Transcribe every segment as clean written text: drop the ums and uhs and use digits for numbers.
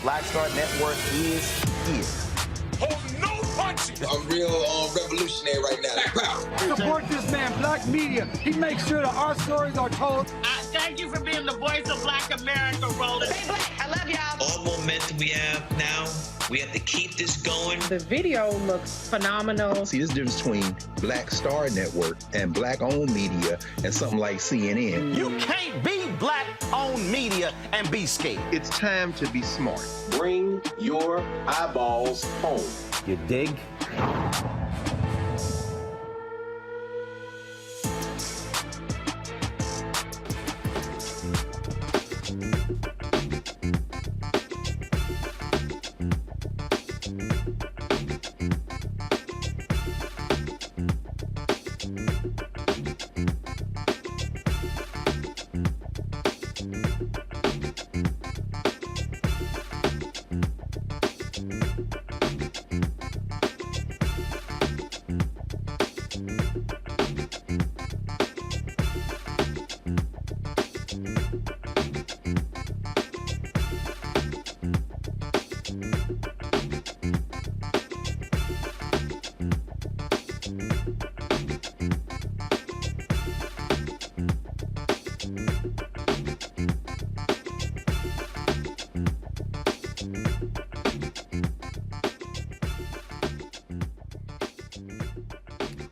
Black Star Network is here. Hold no punches. I'm real revolutionary right now. Support this man, Black Media. He makes sure that our stories are told. Thank you for being the voice of Black America, Roland. Stay black. I love y'all. All momentum we have now, we have to keep this going. The video looks phenomenal. See, this difference between Black Star Network and Black-owned media and something like CNN. You can't be Black-owned media and be scared. It's time to be smart. Bring your eyeballs home. You dig?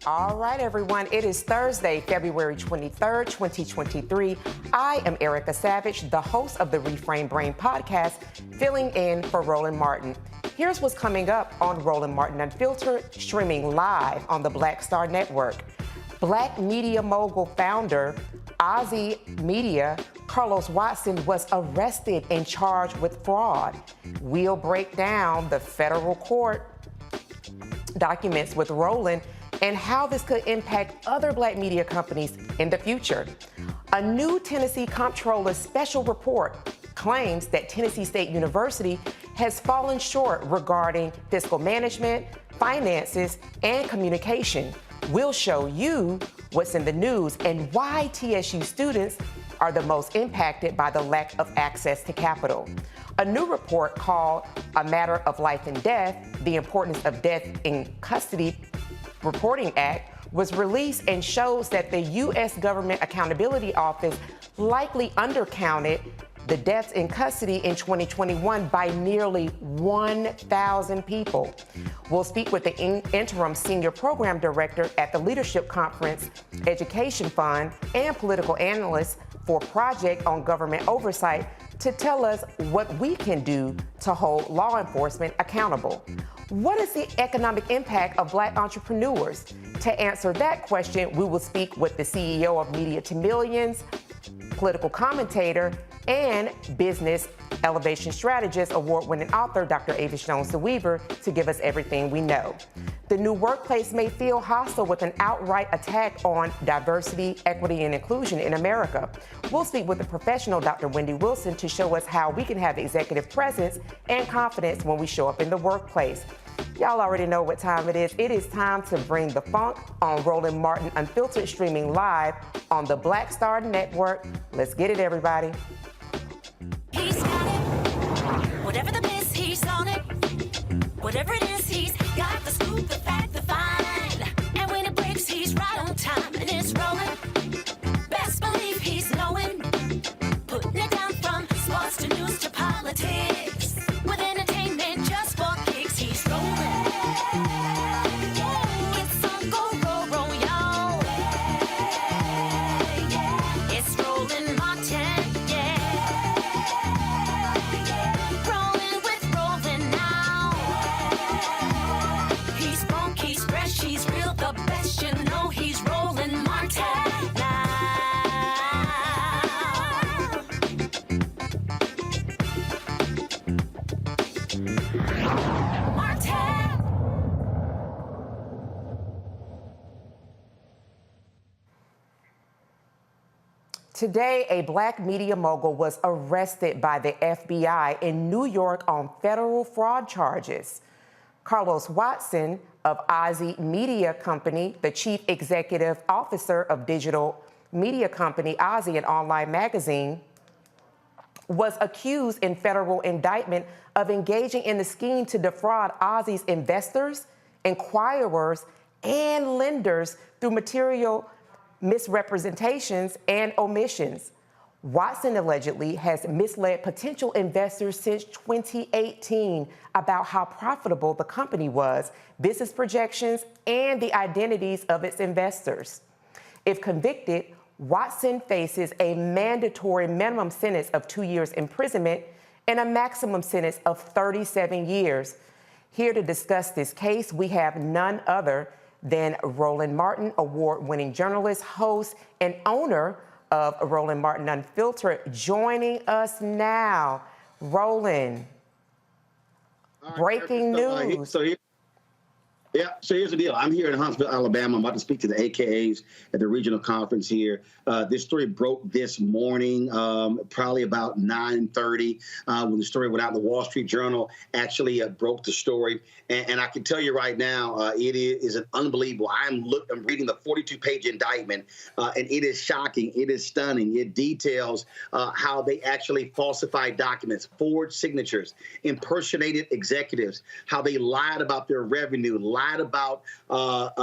All right, everyone. It is Thursday, February 23rd, 2023. I am Erica Savage, the host of the Reframe Brain podcast, filling in for Roland Martin. Here's what's coming up on Roland Martin Unfiltered, streaming live on the Black Star Network. Black media mogul founder, Ozy Media, Carlos Watson, was arrested and charged with fraud. We'll break down the federal court documents with Roland and how this could impact other Black media companies in the future. A new Tennessee Comptroller special report claims that Tennessee State University has fallen short regarding fiscal management, finances, and communication. We'll show you what's in the news and why TSU students are the most impacted by the lack of access to capital. A new report called A Matter of Life and Death, The Importance of Death in Custody Reporting Act, was released and shows that the U.S. Government Accountability Office likely undercounted the deaths in custody in 2021 by nearly 1,000 people. We'll speak with the Interim Senior Program Director at the Leadership Conference Education Fund and Political Analyst for Project on Government Oversight to tell us what we can do to hold law enforcement accountable. What is the economic impact of Black entrepreneurs? To answer that question, we will speak with the CEO of Media to Millions, political commentator, and business elevation strategist, award-winning author, Dr. Avis Jones-DeWeaver, to give us everything we know. The new workplace may feel hostile with an outright attack on diversity, equity, and inclusion in America. We'll speak with the professional, Dr. Wendy Wilson, to show us how we can have executive presence and confidence when we show up in the workplace. Y'all already know what time it is. It is time to bring the funk on Roland Martin Unfiltered, streaming live on the Black Star Network. Let's get it, everybody. He's got it. Whatever the miss, he's on it. Whatever it is, he's got the scoop, the fact, the find. And when it breaks, he's right on time and it's rolling. Best believe he's knowing. Putting it down from sports to news to politics. With entertainment just for kicks, he's rolling. It's on go, roll, y'all. It's Roland Martin, rolling with Roland now. He's funk, he's fresh, he's real, the best, you know he's Roland Martin now. Today, a Black media mogul was arrested by the FBI in New York on federal fraud charges. Carlos Watson of Ozy Media Company, the chief executive officer of digital media company Ozy, an online magazine, was accused in federal indictment of engaging in the scheme to defraud Ozy's investors, inquirers, and lenders through material misrepresentations and omissions. Watson allegedly has misled potential investors since 2018 about how profitable the company was, business projections, and the identities of its investors. If convicted, Watson faces a mandatory minimum sentence of 2 years imprisonment and a maximum sentence of 37 years. Here to discuss this case, we have none other than Roland Martin, award-winning journalist, host, and owner of Roland Martin Unfiltered, joining us now. Roland, breaking news. So here's the deal. I'm here in Huntsville, Alabama. I'm about to speak to the AKAs at the regional conference here. This story broke this morning, probably about 9:30, when the story went out. The Wall Street Journal actually broke the story. And I can tell you right now, it is an unbelievable. I'm reading the 42-page indictment, and it is shocking. It is stunning. It details how they actually falsified documents, forged signatures, impersonated executives, how they lied about their revenue, lied about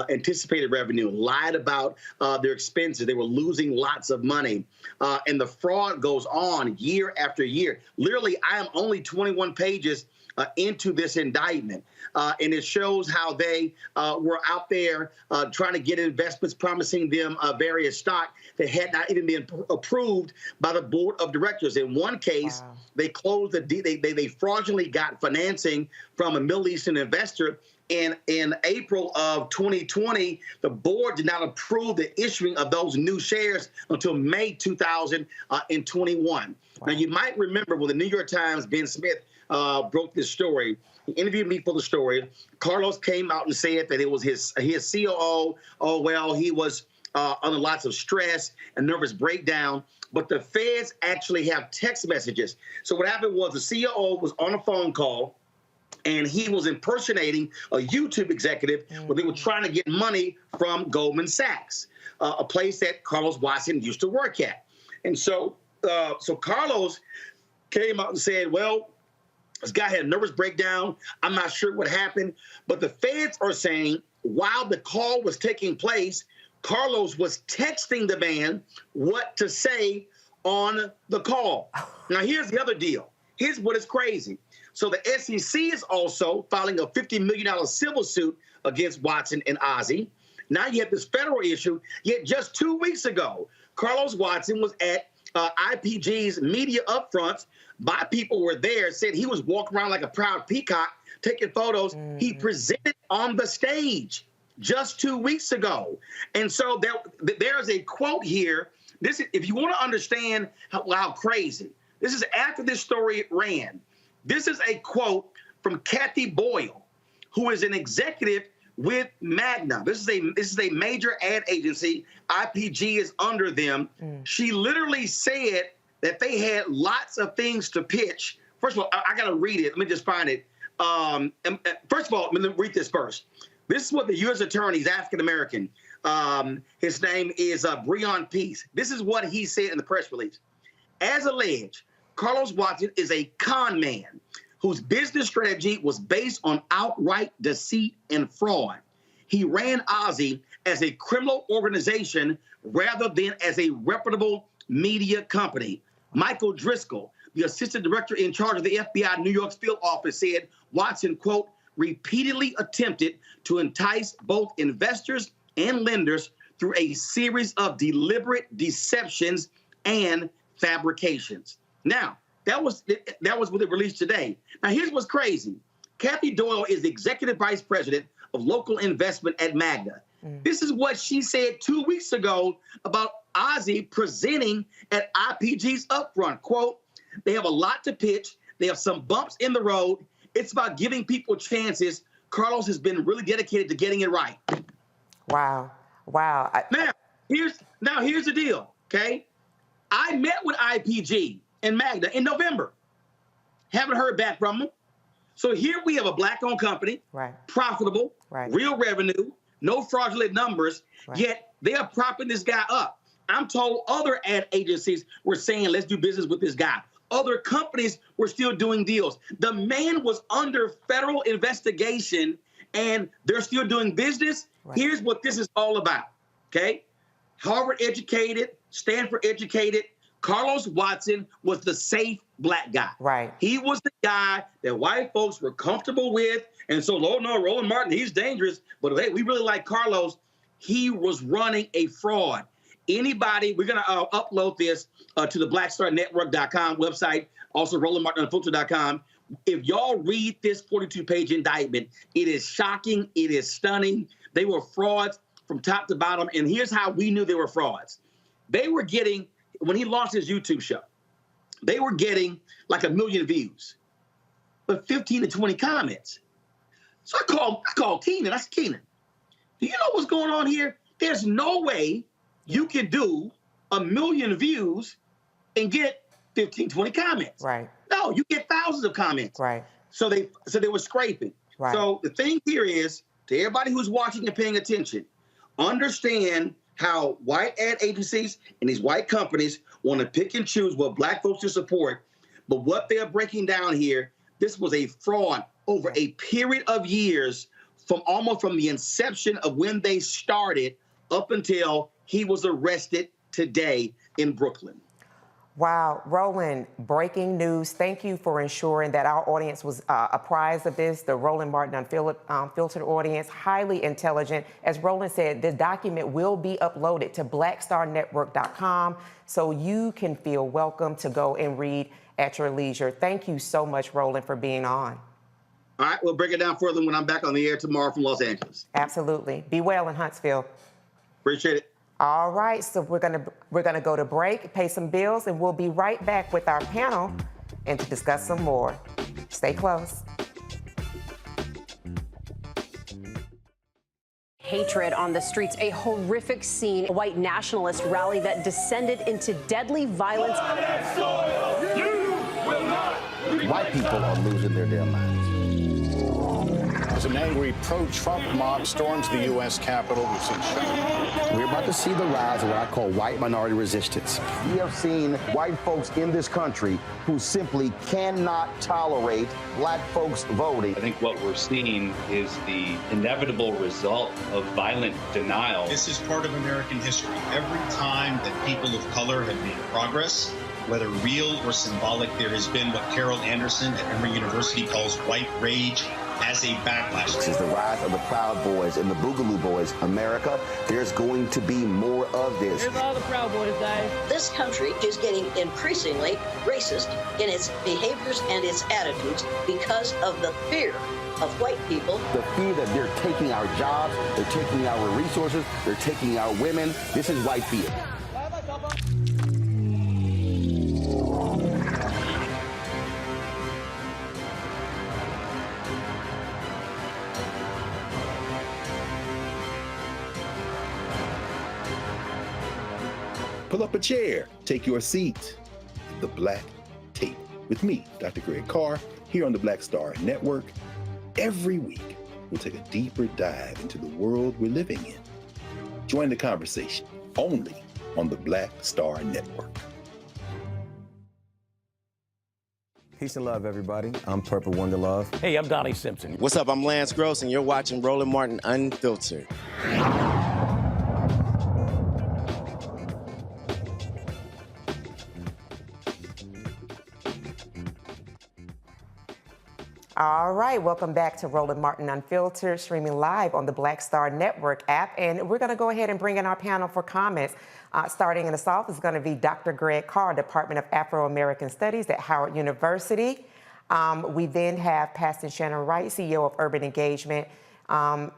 anticipated revenue, lied about their expenses. They were losing lots of money. And the fraud goes on year after year. Literally, I am only 21 pages into this indictment. And it shows how they were out there trying to get investments, promising them various stock that had not even been approved by the board of directors. In one case, they closed the deal. They fraudulently got financing from a Middle Eastern investor. In April of 2020, the board did not approve the issuing of those new shares until May 2021. Wow. Now, you might remember when the New York Times, Ben Smith, broke this story. He interviewed me for the story. Carlos came out and said that it was his COO. Oh, well, he was under lots of stress and nervous breakdown. But the feds actually have text messages. So what happened was the COO was on a phone call, and he was impersonating a YouTube executive where they were trying to get money from Goldman Sachs, a place that Carlos Watson used to work at. And so Carlos came out and said, well, this guy had a nervous breakdown. I'm not sure what happened. But the feds are saying while the call was taking place, Carlos was texting the man what to say on the call. Now, here's the other deal. Here's what is crazy. So the SEC is also filing a $50 million civil suit against Watson and Ozzie. Now you have this federal issue. Yet just 2 weeks ago, Carlos Watson was at IPG's media upfronts. My people were there, said he was walking around like a proud peacock, taking photos. He presented on the stage just 2 weeks ago. And so there's a quote here. This is, if you want to understand how crazy, this is after this story ran. This is a quote from Kathy Boyle, who is an executive with Magna. This is a major ad agency. IPG is under them. She literally said that they had lots of things to pitch. First of all, I got to read it. Let me just find it. First of all, let me read this first. This is what the U.S. attorney is African-American. His name is Breon Peace. This is what he said in the press release. As alleged, Carlos Watson is a con man whose business strategy was based on outright deceit and fraud. He ran Ozzie as a criminal organization rather than as a reputable media company. Michael Driscoll, the assistant director in charge of the FBI New York's field office, said Watson, quote, repeatedly attempted to entice both investors and lenders through a series of deliberate deceptions and fabrications. Now, that was what they released today. Now, here's what's crazy. Kathy Doyle is the executive vice president of local investment at Magna. This is what she said 2 weeks ago about Ozzie presenting at IPG's upfront. Quote, they have a lot to pitch. They have some bumps in the road. It's about giving people chances. Carlos has been really dedicated to getting it right. Wow. Wow. Now, here's the deal, okay? I met with IPG and Magna in November. Haven't heard back from them. So here we have a black-owned company, profitable, real revenue, no fraudulent numbers, yet they are propping this guy up. I'm told other ad agencies were saying, let's do business with this guy. Other companies were still doing deals. The man was under federal investigation, and they're still doing business. Here's what this is all about, okay? Harvard educated, Stanford educated. Carlos Watson was the safe black guy. He was the guy that white folks were comfortable with. And so, oh no, Roland Martin, he's dangerous. But hey, we really like Carlos. He was running a fraud. Anybody, we're going to upload this to the blackstarnetwork.com website, also RolandMartinFilter.com. If y'all read this 42-page indictment, it is shocking. It is stunning. They were frauds from top to bottom. And here's how we knew they were frauds. They were getting, when he launched his YouTube show, they were getting like 1 million views, but 15 to 20 comments. So I called Keenan. I said, Keenan, do you know what's going on here? There's no way you can do 1 million views and get 15, 20 comments. No, you get thousands of comments. So they were scraping. So the thing here is, to everybody who's watching and paying attention, understand how white ad agencies and these white companies want to pick and choose what black folks to support. But what they're breaking down here, this was a fraud over a period of years from the inception of when they started up until he was arrested today in Brooklyn. Wow, Roland, breaking news. Thank you for ensuring that our audience was apprised of this. The Roland Martin Unfiltered audience, highly intelligent. As Roland said, the document will be uploaded to blackstarnetwork.com, so you can feel welcome to go and read at your leisure. Thank you so much, Roland, for being on. All right, we'll break it down further when I'm back on the air tomorrow from Los Angeles. Absolutely. Be well in Huntsville. Appreciate it. All right, so we're gonna go to break, pay some bills, and we'll be right back with our panel and to discuss some more. Stay close. Hatred on the streets, a horrific scene, a white nationalist rally that descended into deadly violence. White people are losing their damn minds. As an angry pro-Trump mob storms the U.S. Capitol, We're about to see the rise of what I call white minority resistance. We have seen white folks in this country who simply cannot tolerate black folks voting. I think what we're seeing is the inevitable result of violent denial. This is part of American history. Every time that people of color have made progress, whether real or symbolic, there has been what Carol Anderson at Emory University calls white rage as a backlash. This is the rise of the Proud Boys and the Boogaloo Boys. America, there's going to be more of this. Here's all the Proud Boys, guys. This country is getting increasingly racist in its behaviors and its attitudes because of the fear of white people. The fear that they're taking our jobs, they're taking our resources, they're taking our women. This is white fear. Pull up a chair, take your seat at the Black Table with me, Dr. Greg Carr, here on the Black Star Network. Every week, we'll take a deeper dive into the world we're living in. Join the conversation only on the Black Star Network. Peace and love, everybody. I'm Purple Wonder Love. Hey, I'm Donnie Simpson. What's up? I'm Lance Gross, and you're watching Roland Martin Unfiltered. All right, welcome back to Roland Martin Unfiltered, streaming live on the Black Star Network app. And we're going to go ahead and bring in our panel for comments. Starting in us off is going to be Dr. Greg Carr, Department of Afro-American Studies at Howard University. We then have Pastor Shannon Wright, CEO of Urban Engagement, Dr.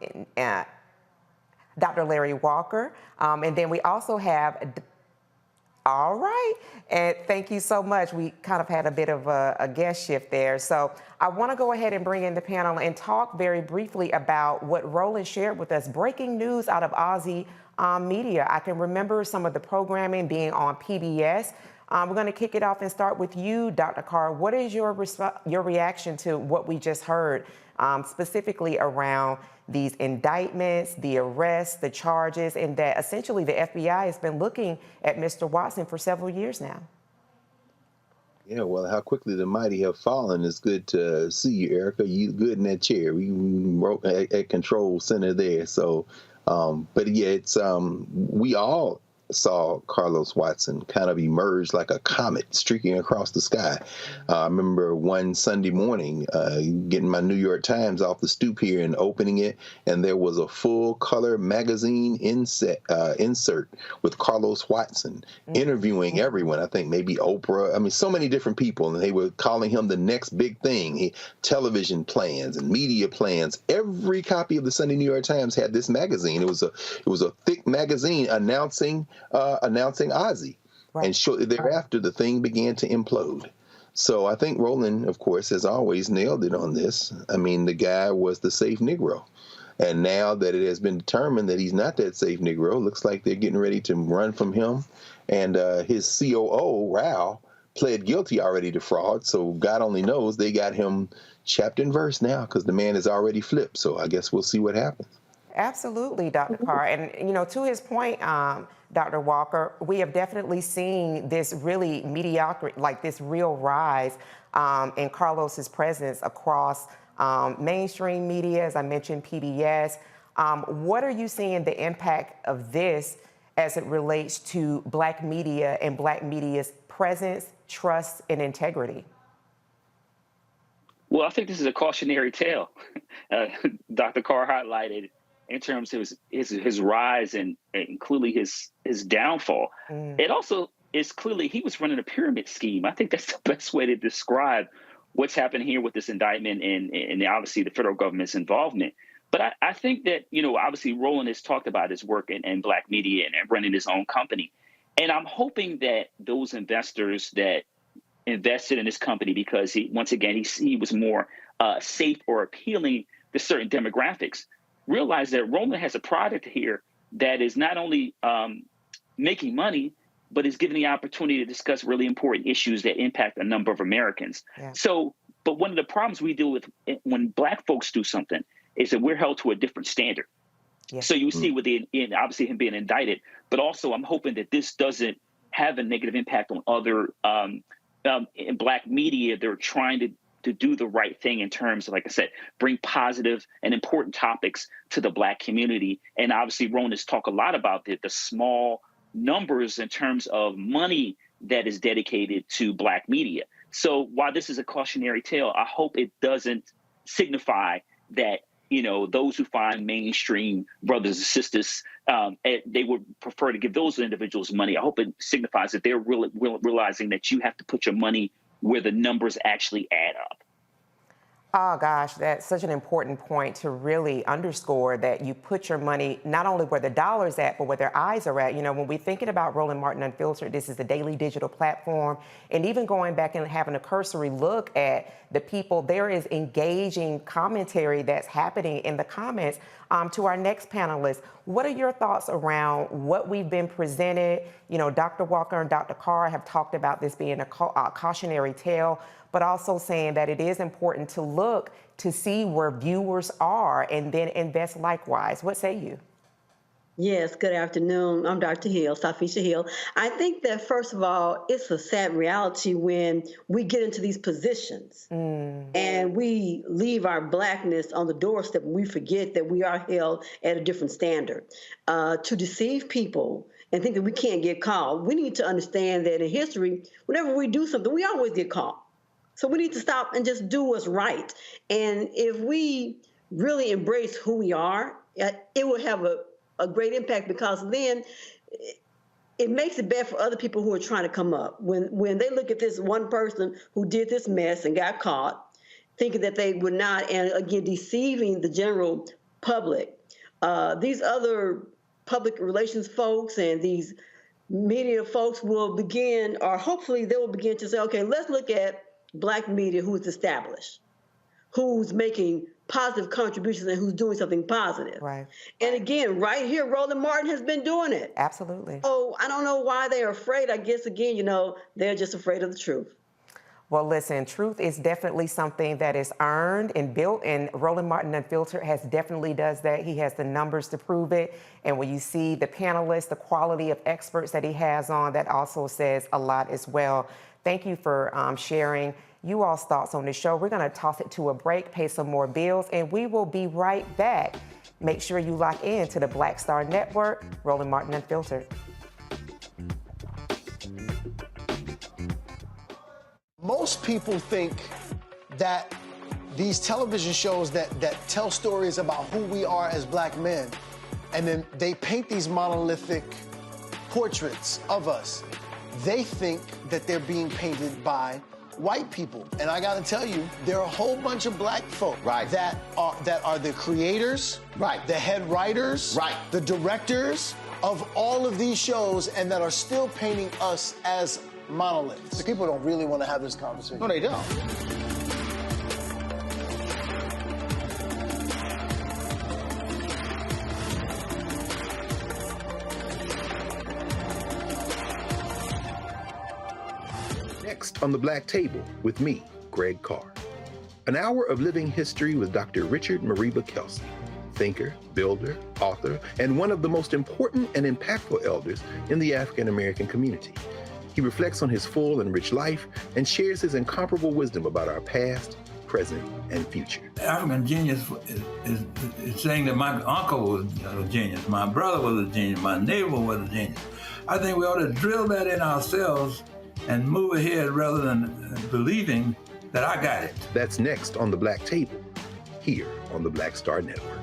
Larry Walker. And then we also have... All right, and thank you so much. We kind of had a bit of a guest shift there. So I want to go ahead and bring in the panel and talk very briefly about what Roland shared with us, breaking news out of Aussie media. I can remember some of the programming being on PBS. We're going to kick it off and start with you, Dr. Carr. What is your reaction to what we just heard, specifically around these indictments, the arrests, the charges, and that essentially the FBI has been looking at Mr. Watson for several years now? Yeah, well, how quickly the mighty have fallen. It's good to see you, Erica. You good in that chair. We wrote at Control Center there. So, but yeah, it's we all saw Carlos Watson kind of emerge like a comet streaking across the sky. I remember one Sunday morning getting my New York Times off the stoop here and opening it, and there was a full-color magazine insert with Carlos Watson interviewing everyone. I think maybe Oprah. I mean, so many different people, and they were calling him the next big thing. Television plans and media plans. Every copy of the Sunday New York Times had this magazine. It was a thick magazine announcing Ozzy. Right. And shortly thereafter, the thing began to implode. So I think Roland, of course, has always nailed it on this. I mean, the guy was the safe Negro. And now that it has been determined that he's not that safe Negro, looks like they're getting ready to run from him. And his COO, Rao, pled guilty already to fraud. So God only knows they got him chapter and verse now because the man is already flipped. So I guess we'll see what happens. Absolutely, Dr. Carr. And, you know, to his point, Dr. Walker, we have definitely seen this really mediocre, like this real rise in Carlos's presence across mainstream media, as I mentioned, PBS. What are you seeing the impact of this as it relates to Black media and Black media's presence, trust, and integrity? Well, I think this is a cautionary tale. Dr. Carr highlighted in terms of his rise and clearly his downfall. It also is clearly he was running a pyramid scheme. I think that's the best way to describe what's happened here with this indictment and obviously the federal government's involvement. But I think that, obviously Roland has talked about his work in Black media and running his own company. And I'm hoping that those investors that invested in this company because he was more safe or appealing to certain demographics, realize that Roland has a product here that is not only making money, but is given the opportunity to discuss really important issues that impact a number of Americans. Yeah. But one of the problems we deal with when Black folks do something is that we're held to a different standard. Yeah. So you see with obviously him being indicted, but also I'm hoping that this doesn't have a negative impact on other in Black media. They're trying to do the right thing in terms of, like I said, bring positive and important topics to the Black community. And obviously Roland has talked a lot about the small numbers in terms of money that is dedicated to Black media. So while this is a cautionary tale, I hope it doesn't signify that, those who find mainstream brothers and sisters, they would prefer to give those individuals money. I hope it signifies that they're realizing that you have to put your money where the numbers actually add up. Oh, gosh, that's such an important point to really underscore, that you put your money not only where the dollar's at, but where their eyes are at. When we're thinking about Roland Martin Unfiltered, this is a daily digital platform. And even going back and having a cursory look at the people, there is engaging commentary that's happening in the comments. To our next panelist, what are your thoughts around what we've been presented? Dr. Walker and Dr. Carr have talked about this being a cautionary tale, but also saying that it is important to look to see where viewers are and then invest likewise. What say you? Yes, good afternoon. I'm Dr. Hill, Safisha Hill. I think that, first of all, it's a sad reality when we get into these positions and we leave our Blackness on the doorstep and we forget that we are held at a different standard. To deceive people and think that we can't get caught, we need to understand that in history, whenever we do something, we always get caught. So we need to stop and just do what's right. And if we really embrace who we are, it will have a great impact, because then it makes it bad for other people who are trying to come up. When they look at this one person who did this mess and got caught, thinking that they would not, and again, deceiving the general public, these other public relations folks and these media folks will begin, or hopefully they will begin to say, okay, let's look at Black media who's established, who's making positive contributions and who's doing something positive. Right. And again, right here, Roland Martin has been doing it. Absolutely. So I don't know why they're afraid. I guess, again, they're just afraid of the truth. Well, listen, truth is definitely something that is earned and built, and Roland Martin Unfiltered definitely does that. He has the numbers to prove it. And when you see the panelists, the quality of experts that he has on, that also says a lot as well. Thank you for sharing you all's thoughts on the show. We're going to toss it to a break, pay some more bills, and we will be right back. Make sure you lock in to the Black Star Network, Roland Martin Unfiltered. Most people think that these television shows that tell stories about who we are as Black men, and then they paint these monolithic portraits of us. They think that they're being painted by white people. And I gotta tell you, there are a whole bunch of Black folk that are the creators, the head writers, the directors of all of these shows, and that are still painting us as monoliths. The people don't really want to have this conversation. No, they don't. Next on the Black Table with me, Greg Carr. An hour of living history with Dr. Richard Mariba Kelsey, thinker, builder, author, and one of the most important and impactful elders in the African American community. He reflects on his full and rich life and shares his incomparable wisdom about our past, present, and future. African genius is saying that my uncle was a genius, my brother was a genius, my neighbor was a genius. I think we ought to drill that in ourselves and move ahead rather than believing that I got it. That's next on The Black Table, here on the Black Star Network.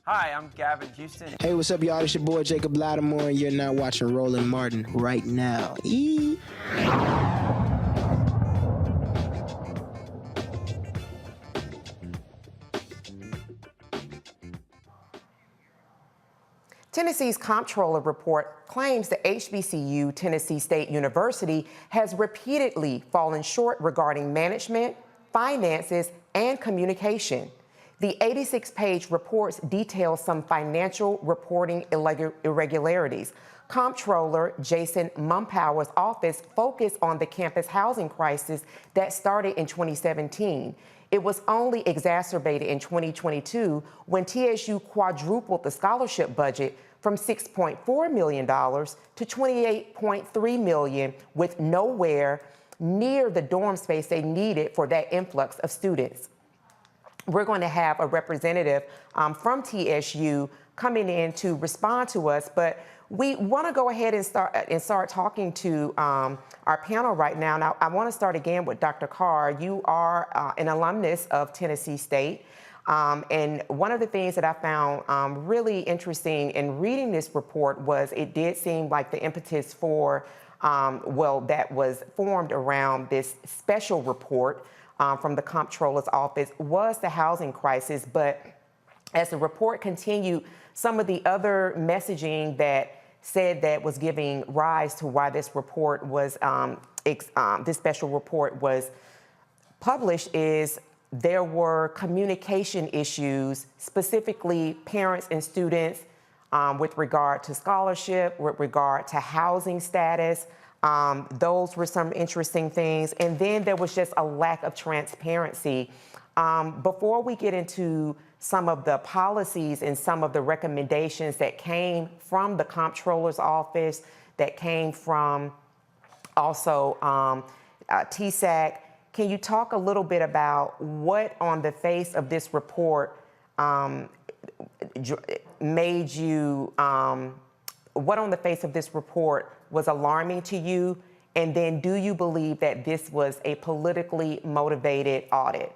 Hi, I'm Gavin Houston. Hey, what's up, y'all? It's your boy Jacob Lattimore, and you're now watching Roland Martin right now. Tennessee's Comptroller report claims the HBCU, Tennessee State University, has repeatedly fallen short regarding management, finances, and communication. The 86-page report details some financial reporting irregularities. Comptroller Jason Mumpower's office focused on the campus housing crisis that started in 2017. It was only exacerbated in 2022 when TSU quadrupled the scholarship budget from $6.4 million to $28.3 million, with nowhere near the dorm space they needed for that influx of students. We're going to have a representative from TSU coming in to respond to us, but we want to go ahead and start talking to our panel right now. Now, I want to start again with Dr. Carr. You are an alumnus of Tennessee State, and one of the things that I found really interesting in reading this report was it did seem like the impetus for, that was formed around this special report from the Comptroller's office was the housing crisis. But as the report continued, some of the other messaging that said that was giving rise to why this report was, this special report was published is there were communication issues, specifically parents and students with regard to scholarship, with regard to housing status. Those were some interesting things. And then there was just a lack of transparency. Before we get into some of the policies and some of the recommendations that came from the Comptroller's office, that came from also TSAC, can you talk a little bit about what on the face of this report made you, what on the face of this report was alarming to you? And then do you believe that this was a politically motivated audit?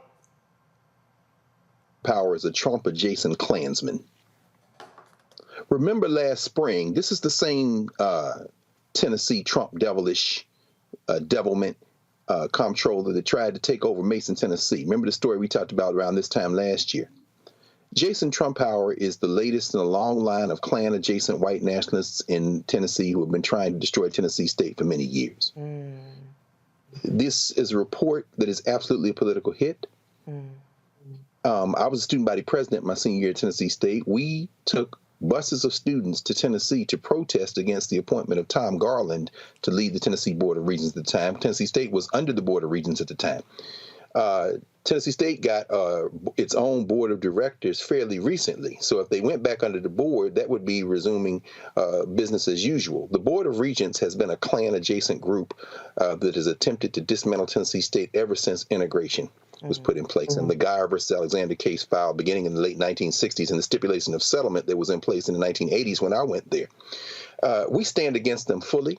Power is a Trump-adjacent Klansman. Remember last spring, this is the same Tennessee Trump devilish devilment comptroller that tried to take over Mason, Tennessee. Remember the story we talked about around this time last year? Jason Trumpauer is the latest in a long line of Klan-adjacent white nationalists in Tennessee who have been trying to destroy Tennessee State for many years. This is a report that is absolutely a political hit. I was a student body president my senior year at Tennessee State. We took buses of students to Tennessee to protest against the appointment of Tom Garland to lead the Tennessee Board of Regents at the time. Tennessee State was under the Board of Regents at the time. Tennessee State got its own board of directors fairly recently. So if they went back under the board, that would be resuming business as usual. The Board of Regents has been a Klan-adjacent group that has attempted to dismantle Tennessee State ever since integration was put in place. And the Geyer versus Alexander case filed beginning in the late 1960s and the stipulation of settlement that was in place in the 1980s when I went there. We stand against them fully.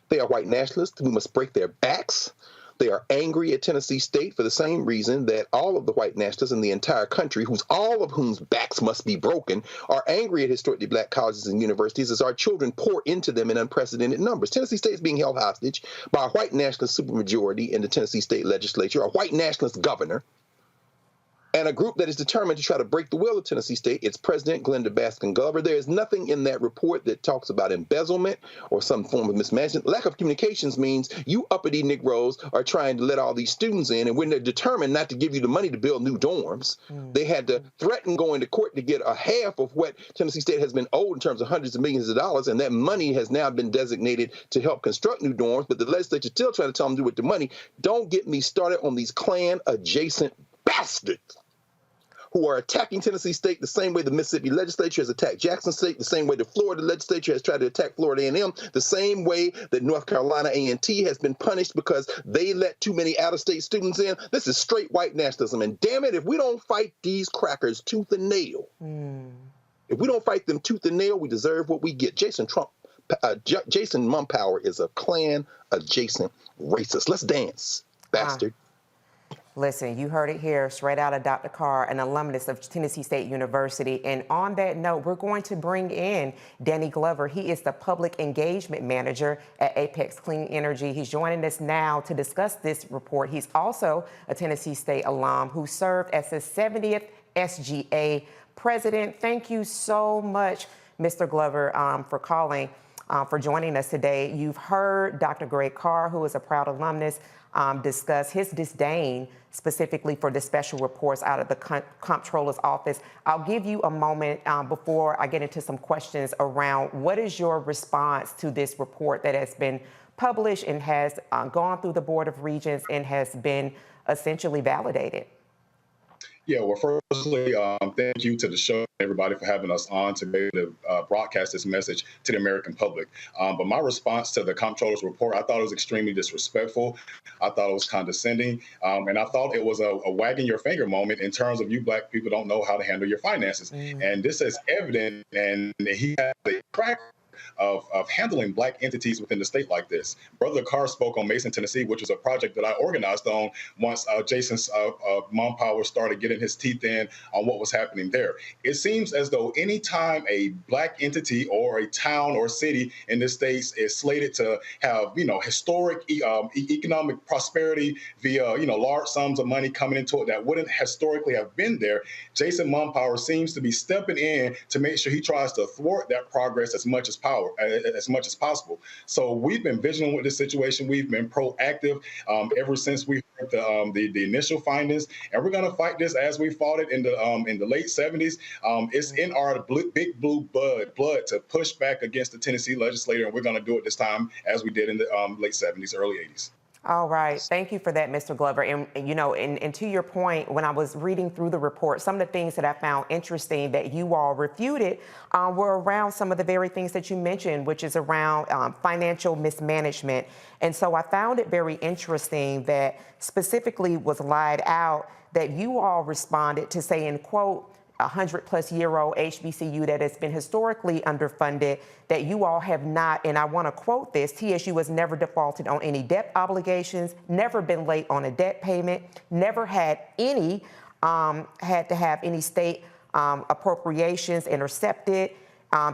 They are white nationalists. We must break their backs. They are angry at Tennessee State for the same reason that all of the white nationalists in the entire country, all of whose backs must be broken, are angry at historically black colleges and universities as our children pour into them in unprecedented numbers. Tennessee State is being held hostage by a white nationalist supermajority in the Tennessee State legislature, a white nationalist governor, and a group that is determined to try to break the will of Tennessee State. Its president, Glenda Baskin-Glover. There is nothing in that report that talks about embezzlement or some form of mismanagement. Lack of communications means you uppity Negroes are trying to let all these students in, and when they're determined not to give you the money to build new dorms, they had to threaten going to court to get a half of what Tennessee State has been owed in terms of hundreds of millions of dollars, and that money has now been designated to help construct new dorms, but the legislature still trying to tell them to do with the money. Don't get me started on these Klan-adjacent bastards who are attacking Tennessee State the same way the Mississippi legislature has attacked Jackson State, the same way the Florida legislature has tried to attack Florida A&M, the same way that North Carolina A&T has been punished because they let too many out-of-state students in. This is straight white nationalism. And damn it, if we don't fight these crackers tooth and nail, if we don't fight them tooth and nail, we deserve what we get. Jason Trump Jason Mumpower is a Klan adjacent racist. Let's dance, bastard. Listen, you heard it here, straight out of Dr. Carr, an alumnus of Tennessee State University. And on that note, we're going to bring in Danny Glover. He is the Public Engagement Manager at Apex Clean Energy. He's joining us now to discuss this report. He's also a Tennessee State alum who served as the 70th SGA president. Thank you so much, Mr. Glover, for joining us today. You've heard Dr. Greg Carr, who is a proud alumnus, discuss his disdain specifically for the special reports out of the Comptroller's office. I'll give you a moment before I get into some questions around what is your response to this report that has been published and has gone through the Board of Regents and has been essentially validated. Yeah, well, firstly, thank you to the show, everybody, for having us on to be able to broadcast this message to the American public. But my response to the Comptroller's report, I thought it was extremely disrespectful. I thought it was condescending. And I thought it was a wagging your finger moment in terms of you Black people don't know how to handle your finances. And this is evident, and he has a track of handling Black entities within the state like this. Brother Carr spoke on Mason, Tennessee, which was a project that I organized on once Jason's Mumpower started getting his teeth in on what was happening there. It seems as though any time a Black entity or a town or city in the states is slated to have, historic economic prosperity via, large sums of money coming into it that wouldn't historically have been there, Jason Mumpower seems to be stepping in to make sure he tries to thwart that progress as much as possible. So we've been vigilant with this situation. We've been proactive ever since we heard the initial findings, and we're going to fight this as we fought it in the late 70s. It's in our big blue blood to push back against the Tennessee legislature, and we're going to do it this time as we did in the late 70s, early 80s. All right. Thank you for that, Mr. Glover. And to your point, when I was reading through the report, some of the things that I found interesting that you all refuted were around some of the very things that you mentioned, which is around financial mismanagement. And so I found it very interesting that specifically was lied out that you all responded to say, in quote, 100-plus-year-old HBCU that has been historically underfunded, that you all have not, and I want to quote this, TSU has never defaulted on any debt obligations, never been late on a debt payment, never had to have any state appropriations intercepted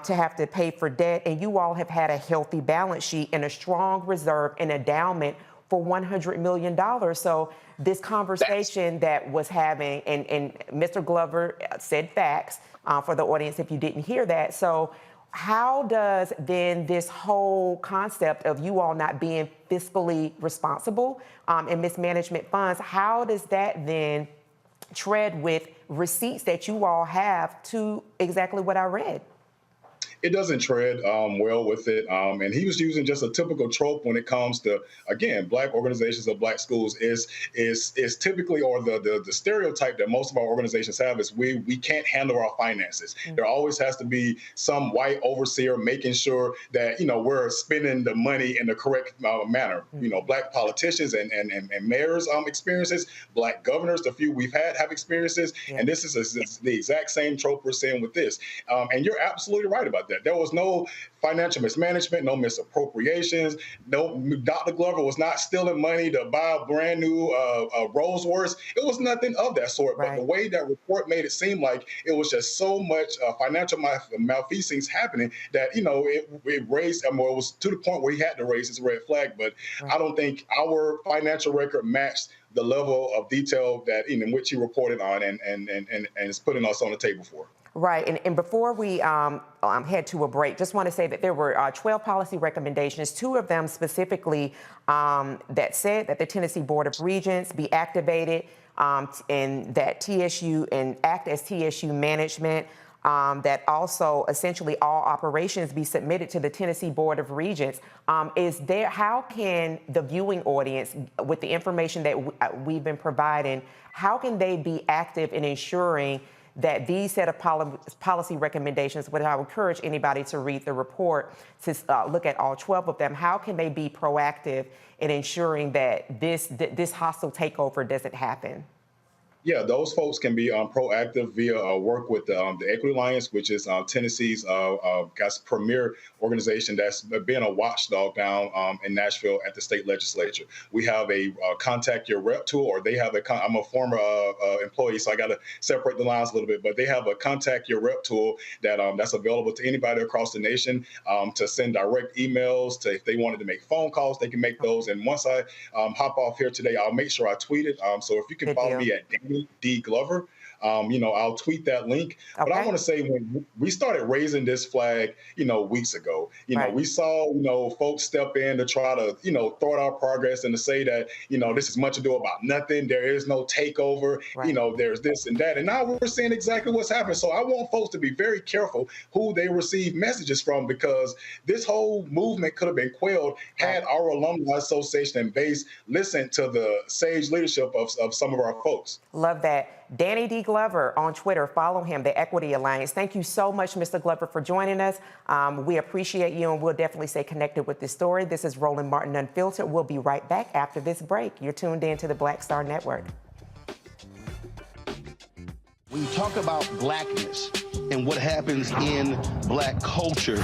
to have to pay for debt, and you all have had a healthy balance sheet and a strong reserve and endowment for $100 million. So this conversation that was having, and Mr. Glover said facts for the audience if you didn't hear that. So how does then this whole concept of you all not being fiscally responsible and mismanagement funds, how does that then tread with receipts that you all have to exactly what I read? It doesn't tread well with it. And he was using just a typical trope when it comes to, again, Black organizations or Black schools is typically, or the stereotype that most of our organizations have is we can't handle our finances. There always has to be some white overseer making sure that, we're spending the money in the correct manner. Black politicians and mayors experiences, Black governors, the few we've had have experiences. And this is the exact same trope we're seeing with this. And you're absolutely right about that. There was no financial mismanagement, no misappropriations. No, Dr. Glover was not stealing money to buy a brand new Rolls Royce. It was nothing of that sort. Right. But the way that report made it seem like it was just so much financial malfeasance happening that, it raised, it was to the point where he had to raise his red flag. But I don't think our financial record matched the level of detail that in which he reported on and is putting us on the table for. Right. And before we head to a break, just want to say that there were 12 policy recommendations, 2 of them specifically that said that the Tennessee Board of Regents be activated and that TSU and act as TSU management, that also essentially all operations be submitted to the Tennessee Board of Regents. How can the viewing audience, with the information that we've been providing, how can they be active in ensuring that these set of policy recommendations, which I would encourage anybody to read the report, to look at all 12 of them, how can they be proactive in ensuring that this hostile takeover doesn't happen? Yeah, those folks can be proactive via work with the Equity Alliance, which is Tennessee's premier organization that's been a watchdog down in Nashville at the state legislature. We have a contact your rep tool, or they have I'm a former employee, so I got to separate the lines a little bit, but they have a contact your rep tool that that's available to anybody across the nation to send direct emails. If they wanted to make phone calls, they can make those. And once I hop off here today, I'll make sure I tweet it. So if you can follow me at Danny D. Glover, I'll tweet that link. But I want to say, when we started raising this flag, weeks ago, we saw, folks step in to try to, thwart our progress and to say that, this is much ado about nothing. There is no takeover. There's this and that. And now we're seeing exactly what's happening. So I want folks to be very careful who they receive messages from, because this whole movement could have been quelled had our alumni association and base listened to the sage leadership of some of our folks. Love that. Danny D. Glover on Twitter. Follow him, the Equity Alliance. Thank you so much, Mr. Glover, for joining us. We appreciate you, and we'll definitely stay connected with this story. This is Roland Martin Unfiltered. We'll be right back after this break. You're tuned in to the Black Star Network. When you talk about blackness and what happens in black culture,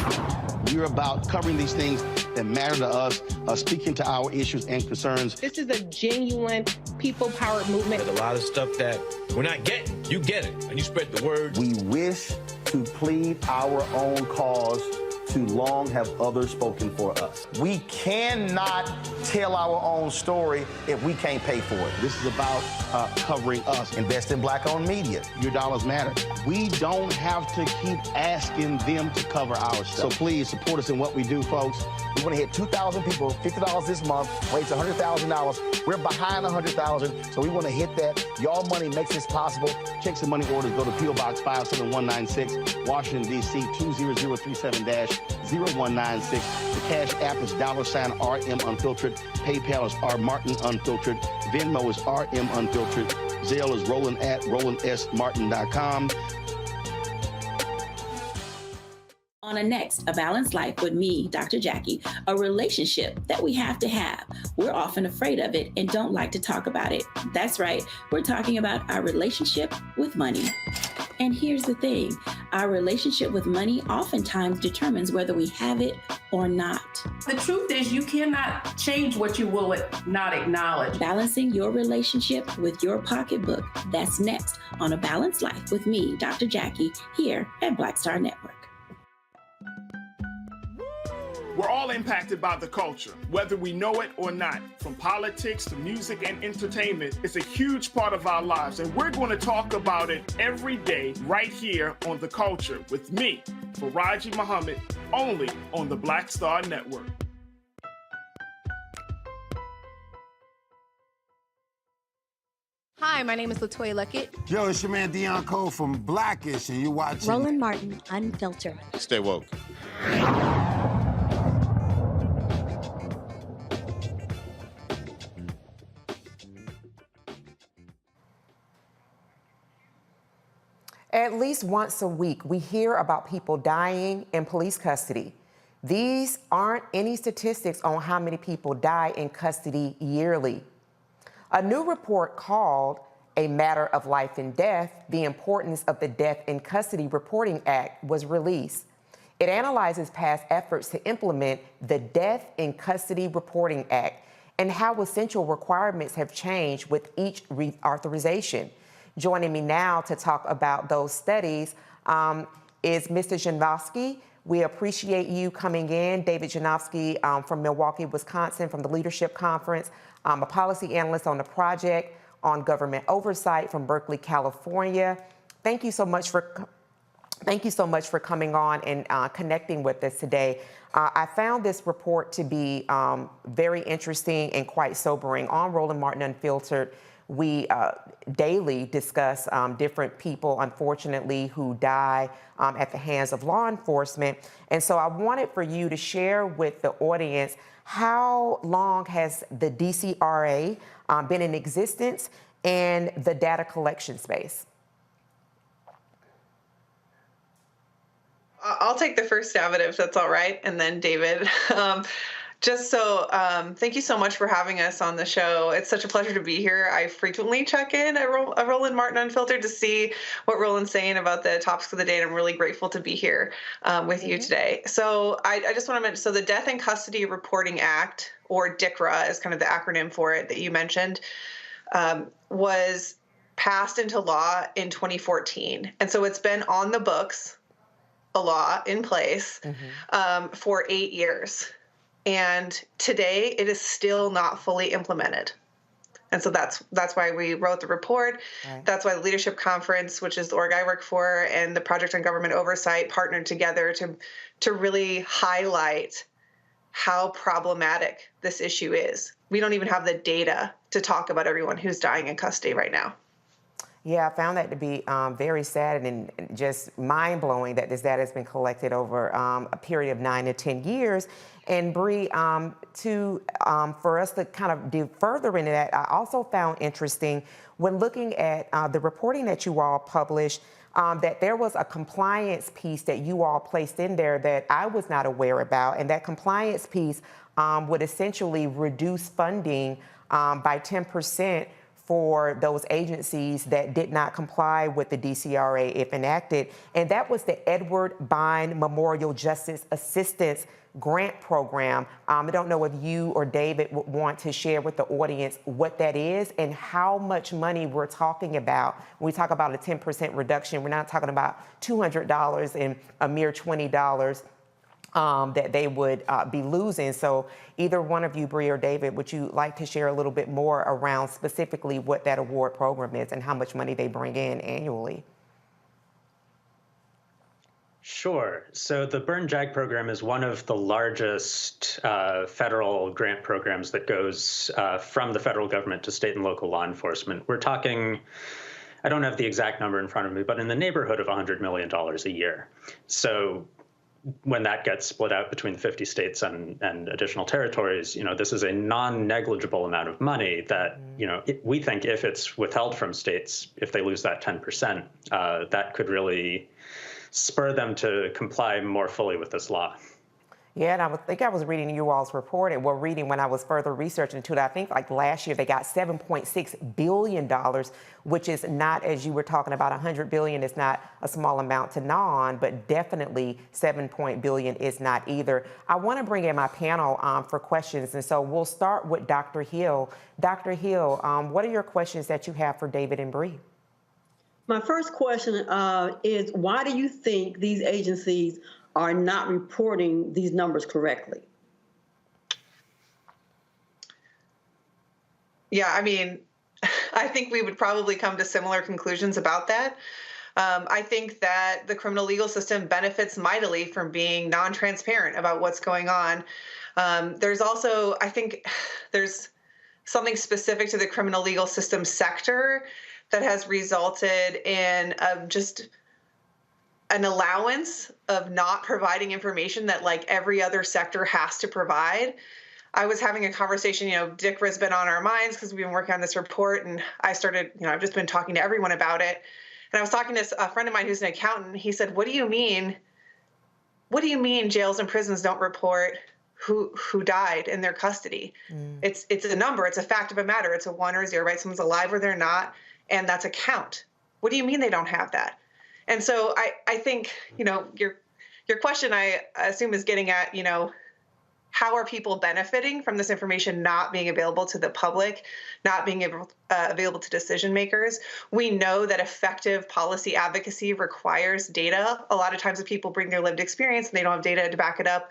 we're about covering these things that matter to us, speaking to our issues and concerns. This is a genuine people-powered movement. There's a lot of stuff that we're not getting. You get it, and you spread the word. We wish to plead our own cause. Too long have others spoken for us. We cannot tell our own story if we can't pay for it. This is about covering us. Invest in black-owned media. Your dollars matter. We don't have to keep asking them to cover our stuff. So please support us in what we do, folks. We want to hit 2,000 people, $50 this month, raise $100,000. We're behind 100,000, so we want to hit that. Y'all money makes this possible. Checks and money orders go to P.O. Box 57196, Washington, D.C. 20037-0196. The Cash App is $RM Unfiltered. PayPal is R Martin Unfiltered. Venmo is RM Unfiltered. Zelle is Roland at RolandSMartin.com. On a next, A Balanced Life with me, Dr. Jackie, a relationship that we have to have. We're often afraid of it and don't like to talk about it. That's right, we're talking about our relationship with money. And here's the thing, our relationship with money oftentimes determines whether we have it or not. The truth is you cannot change what you will not acknowledge. Balancing your relationship with your pocketbook. That's next on A Balanced Life with me, Dr. Jackie, here at Black Star Network. We're all impacted by the culture, whether we know it or not. From politics to music and entertainment, it's a huge part of our lives, and we're going to talk about it every day right here on The Culture with me, Faraji Muhammad, only on the Black Star Network. Hi, my name is LaToya Luckett. Yo, it's your man Deion Cole from Blackish, and you're watching Roland Martin Unfiltered. Stay woke. At least once a week, we hear about people dying in police custody. These aren't any statistics on how many people die in custody yearly. A new report called A Matter of Life and Death, The Importance of the Death in Custody Reporting Act was released. It analyzes past efforts to implement the Death in Custody Reporting Act and how essential requirements have changed with each reauthorization. Joining me now to talk about those studies is Mr. Janowski. We appreciate you coming in. David Janowski from Milwaukee, Wisconsin, from the Leadership Conference, a policy analyst on the project on government oversight from Berkeley, California. Thank you so much for coming on and connecting with us today. I found this report to be very interesting and quite sobering. On Roland Martin Unfiltered, we daily discuss different people, unfortunately, who die at the hands of law enforcement. And so I wanted for you to share with the audience, how long has the DCRA been in existence and the data collection space? I'll take the first stab at it if that's all right, and then David. Thank you so much for having us on the show. It's such a pleasure to be here. I frequently check in at Roland Martin Unfiltered to see what Roland's saying about the topics of the day, and I'm really grateful to be here with you today. So I just want to mention, so the Death and Custody Reporting Act, or DCRA is kind of the acronym for it that you mentioned, was passed into law in 2014. And so it's been on the books, a law in place, for 8 years. And today it is still not fully implemented. And so that's why we wrote the report. Right. That's why the Leadership Conference, which is the org I work for, and the Project on Government Oversight partnered together to really highlight how problematic this issue is. We don't even have the data to talk about everyone who's dying in custody right now. Yeah, I found that to be very sad and just mind-blowing that this data has been collected over a period of 9 to 10 years. And Bree, for us to kind of dig further into that, I also found interesting when looking at the reporting that you all published, that there was a compliance piece that you all placed in there that I was not aware about. And that compliance piece would essentially reduce funding by 10% for those agencies that did not comply with the DCRA if enacted. And that was the Edward Bine Memorial Justice Assistance Grant Program. I don't know if you or David would want to share with the audience what that is and how much money we're talking about. When we talk about a 10% reduction, we're not talking about $200 and a mere $20 that they would be losing. So either one of you, Bree or David, would you like to share a little bit more around specifically what that award program is and how much money they bring in annually? Sure. So the Burn JAG program is one of the largest federal grant programs that goes from the federal government to state and local law enforcement. We're talking, I don't have the exact number in front of me, but in the neighborhood of $100 million a year. So when that gets split out between the 50 states and additional territories, this is a non-negligible amount of money that, we think if it's withheld from states, if they lose that 10%, that could really spur them to comply more fully with this law. Yeah, and I think I was reading you all's report, and reading when I was further researching into it. I think like last year they got $7.6 billion, which is not, as you were talking about, $100 billion is not a small amount to gnaw on, but definitely $7 billion is not either. I want to bring in my panel for questions, and so we'll start with Dr. Hill. Dr. Hill, what are your questions that you have for David and Bree? My first question is, why do you think these agencies are not reporting these numbers correctly? Yeah, I mean, I think we would probably come to similar conclusions about that. I think that the criminal legal system benefits mightily from being non-transparent about what's going on. There's also, I think there's something specific to the criminal legal system sector that has resulted in just an allowance of not providing information that like every other sector has to provide. I was having a conversation, DCRA has been on our minds because we've been working on this report, and I started, I've just been talking to everyone about it. And I was talking to a friend of mine who's an accountant. He said, what do you mean jails and prisons don't report who died in their custody? It's a number, it's a fact of a matter. It's a 1 or 0, right? Someone's alive or they're not, and that's a count. What do you mean they don't have that? And so I think, your question, I assume, is getting at, how are people benefiting from this information not being available to the public, not being available to decision makers? We know that effective policy advocacy requires data. A lot of times if people bring their lived experience and they don't have data to back it up,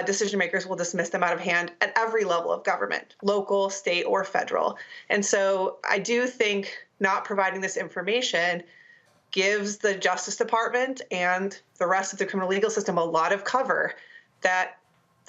decision makers will dismiss them out of hand at every level of government, local, state, or federal. And so I do think not providing this information gives the Justice Department and the rest of the criminal legal system a lot of cover that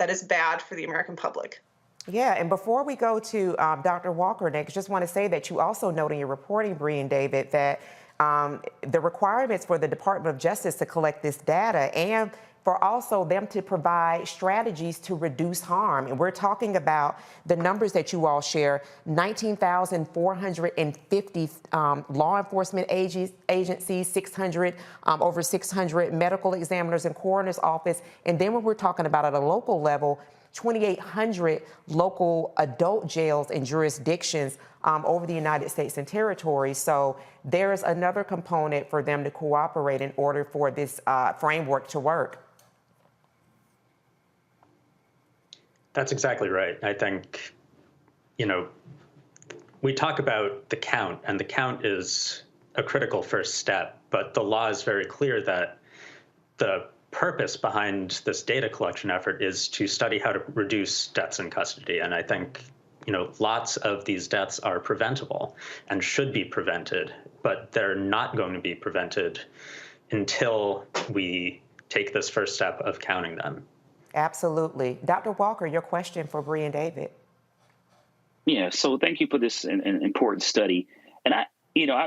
is bad for the American public. Yeah, and before we go to Dr. Walker next, just want to say that you also note in your reporting, Bree and David, that the requirements for the Department of Justice to collect this data and for also them to provide strategies to reduce harm. And we're talking about the numbers that you all share, 19,450 law enforcement agencies, over 600 medical examiners and coroner's office. And then when we're talking about at a local level, 2,800 local adult jails and jurisdictions over the United States and territories. So there is another component for them to cooperate in order for this framework to work. That's exactly right. I think, we talk about the count, and the count is a critical first step, but the law is very clear that the purpose behind this data collection effort is to study how to reduce deaths in custody. And I think, lots of these deaths are preventable and should be prevented, but they're not going to be prevented until we take this first step of counting them. Absolutely. Dr. Walker, your question for Bree and David. Yeah, so thank you for this important study. And I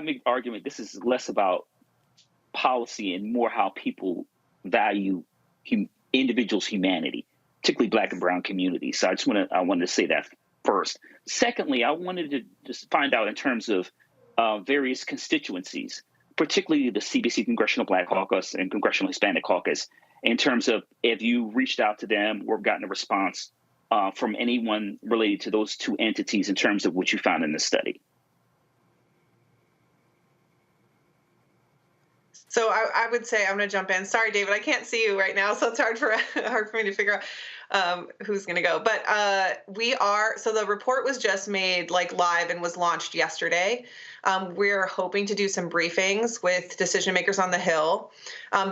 make the argument this is less about policy and more how people value individuals' humanity, particularly Black and brown communities. So I wanted to say that first. Secondly, I wanted to just find out in terms of various constituencies, particularly the CBC Congressional Black Caucus and Congressional Hispanic Caucus, in terms of if you reached out to them or gotten a response from anyone related to those two entities in terms of what you found in the study. So I would say, I'm going to jump in. Sorry, David, I can't see you right now, so it's hard for me to figure out who's going to go. But so the report was just made live and was launched yesterday. We're hoping to do some briefings with decision makers on the Hill.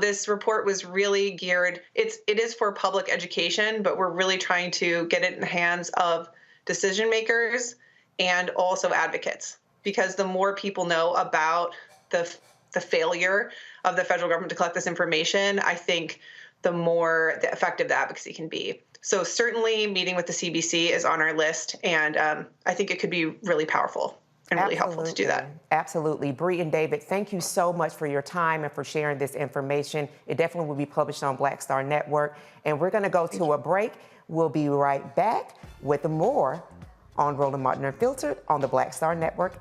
This report was really geared, it is for public education, but we're really trying to get it in the hands of decision makers and also advocates, because the more people know about the failure of the federal government to collect this information, I think the more effective the advocacy can be. So certainly meeting with the CBC is on our list, and I think it could be really powerful and really helpful to do that. Absolutely. Bree and David, thank you so much for your time and for sharing this information. It definitely will be published on Black Star Network. And we're going to go to a break. We'll be right back with more on Roland Martin Unfiltered on the Black Star Network.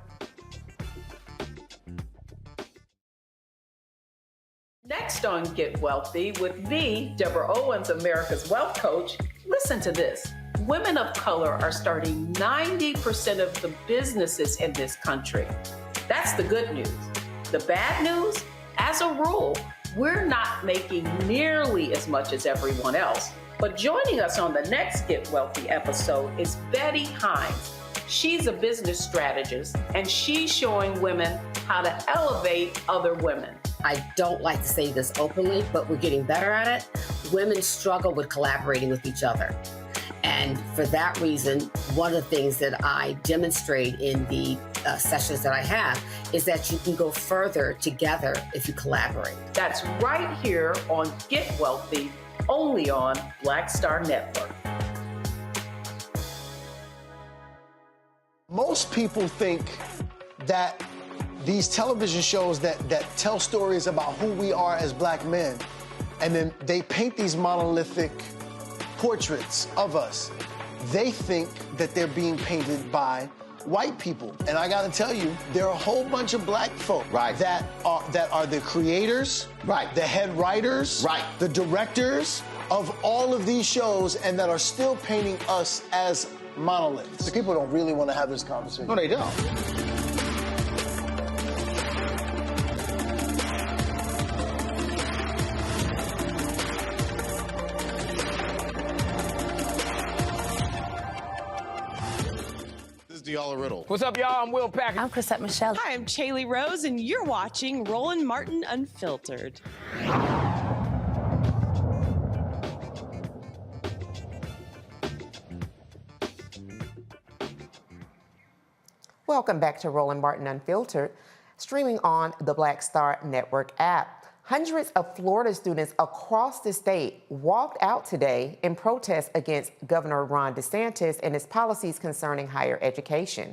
Next on Get Wealthy with me, Deborah Owens, America's Wealth Coach. Listen to this. Women of color are starting 90% of the businesses in this country. That's the good news. The bad news, as a rule, we're not making nearly as much as everyone else. But joining us on the next Get Wealthy episode is Betty Hines. She's a business strategist, and she's showing women how to elevate other women. I don't like to say this openly, but we're getting better at it. Women struggle with collaborating with each other. And for that reason, one of the things that I demonstrate in the sessions that I have is that you can go further together if you collaborate. That's right here on Get Wealthy, only on Black Star Network. Most people think that these television shows that tell stories about who we are as black men, and then they paint these monolithic portraits of us. They think that they're being painted by white people. And I gotta tell you, there are a whole bunch of black folk that are the creators, the head writers, the directors of all of these shows, and that are still painting us as monoliths. The people don't really want to have this conversation. No, they don't. Riddle. What's up, y'all? I'm Will Packer. I'm Chrisette Michelle. Hi, I'm Chaley Rose, and you're watching Roland Martin Unfiltered. Welcome back to Roland Martin Unfiltered, streaming on the Black Star Network app. Hundreds of Florida students across the state walked out today in protest against Governor Ron DeSantis and his policies concerning higher education.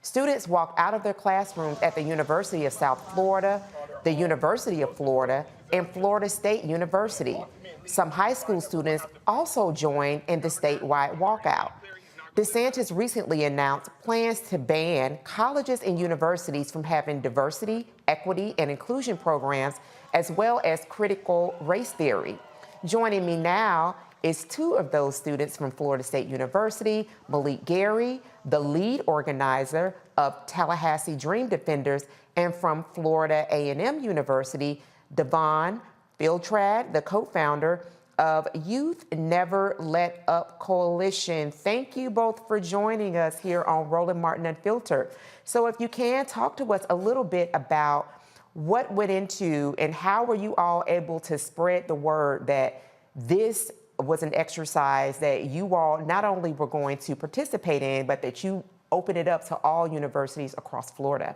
Students walked out of their classrooms at the University of South Florida, the University of Florida, and Florida State University. Some high school students also joined in the statewide walkout. DeSantis recently announced plans to ban colleges and universities from having diversity, equity, and inclusion programs, as well as critical race theory. Joining me now is two of those students from Florida State University, Malik Gary, the lead organizer of Tallahassee Dream Defenders, and from Florida A&M University, Devon Filtrad, the co-founder of Youth Never Let Up Coalition. Thank you both for joining us here on Roland Martin Unfiltered. So if you can, talk to us a little bit about what went into and how were you all able to spread the word that this was an exercise that you all not only were going to participate in, but that you opened it up to all universities across Florida?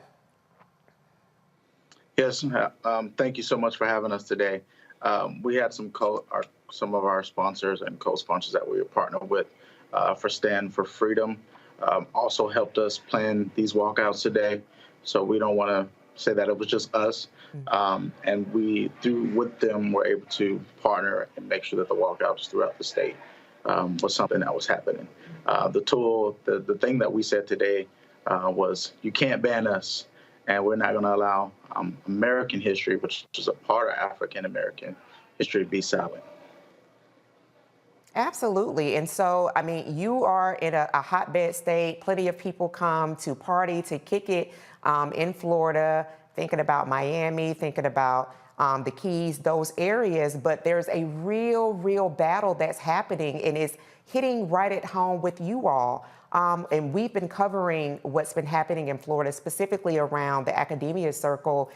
Yes, thank you so much for having us today. We had some of our sponsors and co-sponsors that we were partnered with for Stand for Freedom also helped us plan these walkouts today. So we don't want to say that it was just us. And we, with them, were able to partner and make sure that the walkouts throughout the state was something that was happening. The thing that we said today was, you can't ban us, and we're not going to allow American history, which is a part of African American history, to be silent. Absolutely. And so, I mean, you are in a hotbed state. Plenty of people come to party, to kick it in Florida, thinking about Miami, thinking about the Keys, those areas. But there's a real battle that's happening and is hitting right at home with you all. And we've been covering what's been happening in Florida, specifically around the academia circle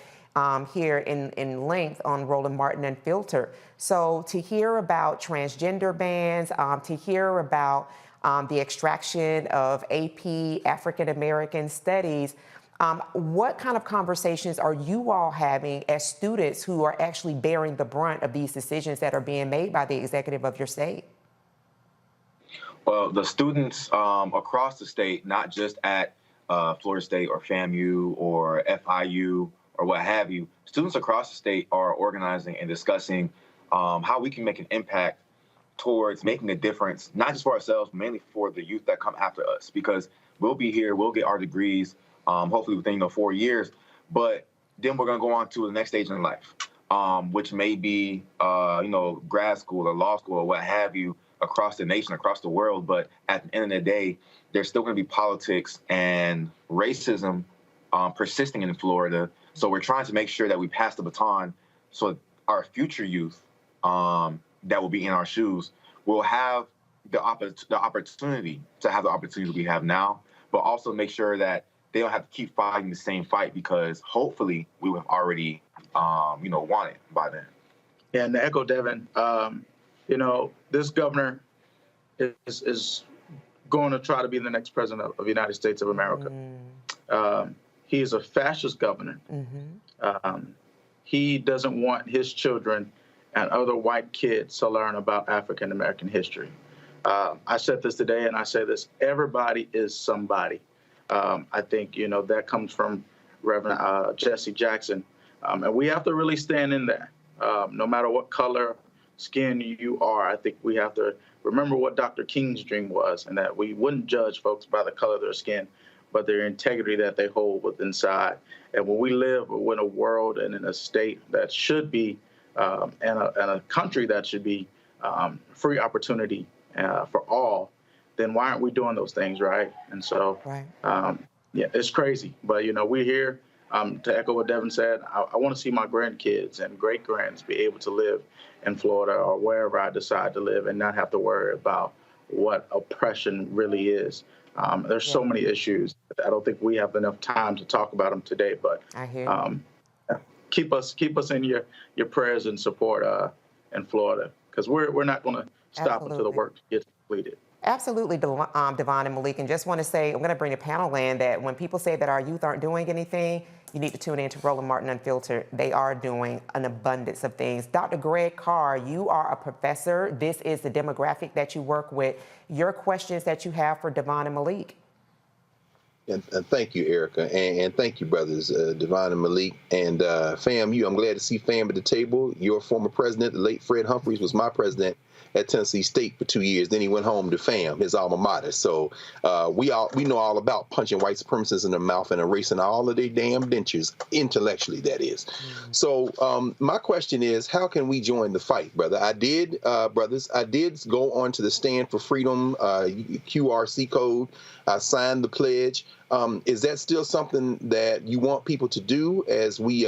here in length on Roland Martin Unfiltered. So to hear about transgender bans, to hear about the extraction of AP African American Studies, what kind of conversations are you all having as students who are actually bearing the brunt of these decisions that are being made by the executive of your state? Well, the students across the state, not just at Florida State or FAMU or FIU or what have you, students across the state are organizing and discussing how we can make an impact towards making a difference, not just for ourselves, but mainly for the youth that come after us. Because we'll be here, we'll get our degrees, hopefully within 4 years, but then we're going to go on to the next stage in life, which may be grad school or law school or what have you, across the nation, across the world. But at the end of the day, there's still going to be politics and racism persisting in Florida. So we're trying to make sure that we pass the baton so our future youth that will be in our shoes will have the opportunity to have the opportunities we have now, but also make sure that they don't have to keep fighting the same fight, because hopefully we will have already, won it by then. Yeah, and to echo Devin, this governor is going to try to be the next president of the United States of America. He is a fascist governor. He doesn't want his children and other white kids to learn about African American history. I said this today, and I say this: everybody is somebody. I think that comes from Reverend Jesse Jackson, and we have to really stand in there, no matter what color skin you are. I think we have to remember what Dr. King's dream was, and that we wouldn't judge folks by the color of their skin, but their integrity that they hold within inside. And when we live in a world and in a state that should be, and a country that should be free opportunity for all, then why aren't we doing those things, right? And so, it's crazy. But, we're here. To echo what Devin said, I want to see my grandkids and great-grands be able to live in Florida or wherever I decide to live and not have to worry about what oppression really is. There's so many issues. I don't think we have enough time to talk about them today, but keep us in your prayers and support in Florida, because we're not going to stop until the work gets completed. Absolutely, Devon and Malik. And just want to say, I'm going to bring the panel in, that when people say that our youth aren't doing anything, you need to tune in to Roland Martin Unfiltered. They are doing an abundance of things. Dr. Greg Carr, you are a professor. This is the demographic that you work with. Your questions that you have for Devon and Malik. And thank you, Erica, and thank you, brothers, Devon and Malik, and FAMU. I'm glad to see FAM at the table. Your former president, the late Fred Humphreys, was my president at Tennessee State for 2 years. Then he went home to FAM, his alma mater. So we know all about punching white supremacists in the mouth and erasing all of their damn dentures, intellectually, that is. So my question is, how can we join the fight, brother? I did go on to the Stand for Freedom QRC code. I signed the pledge. Is that still something that you want people to do as we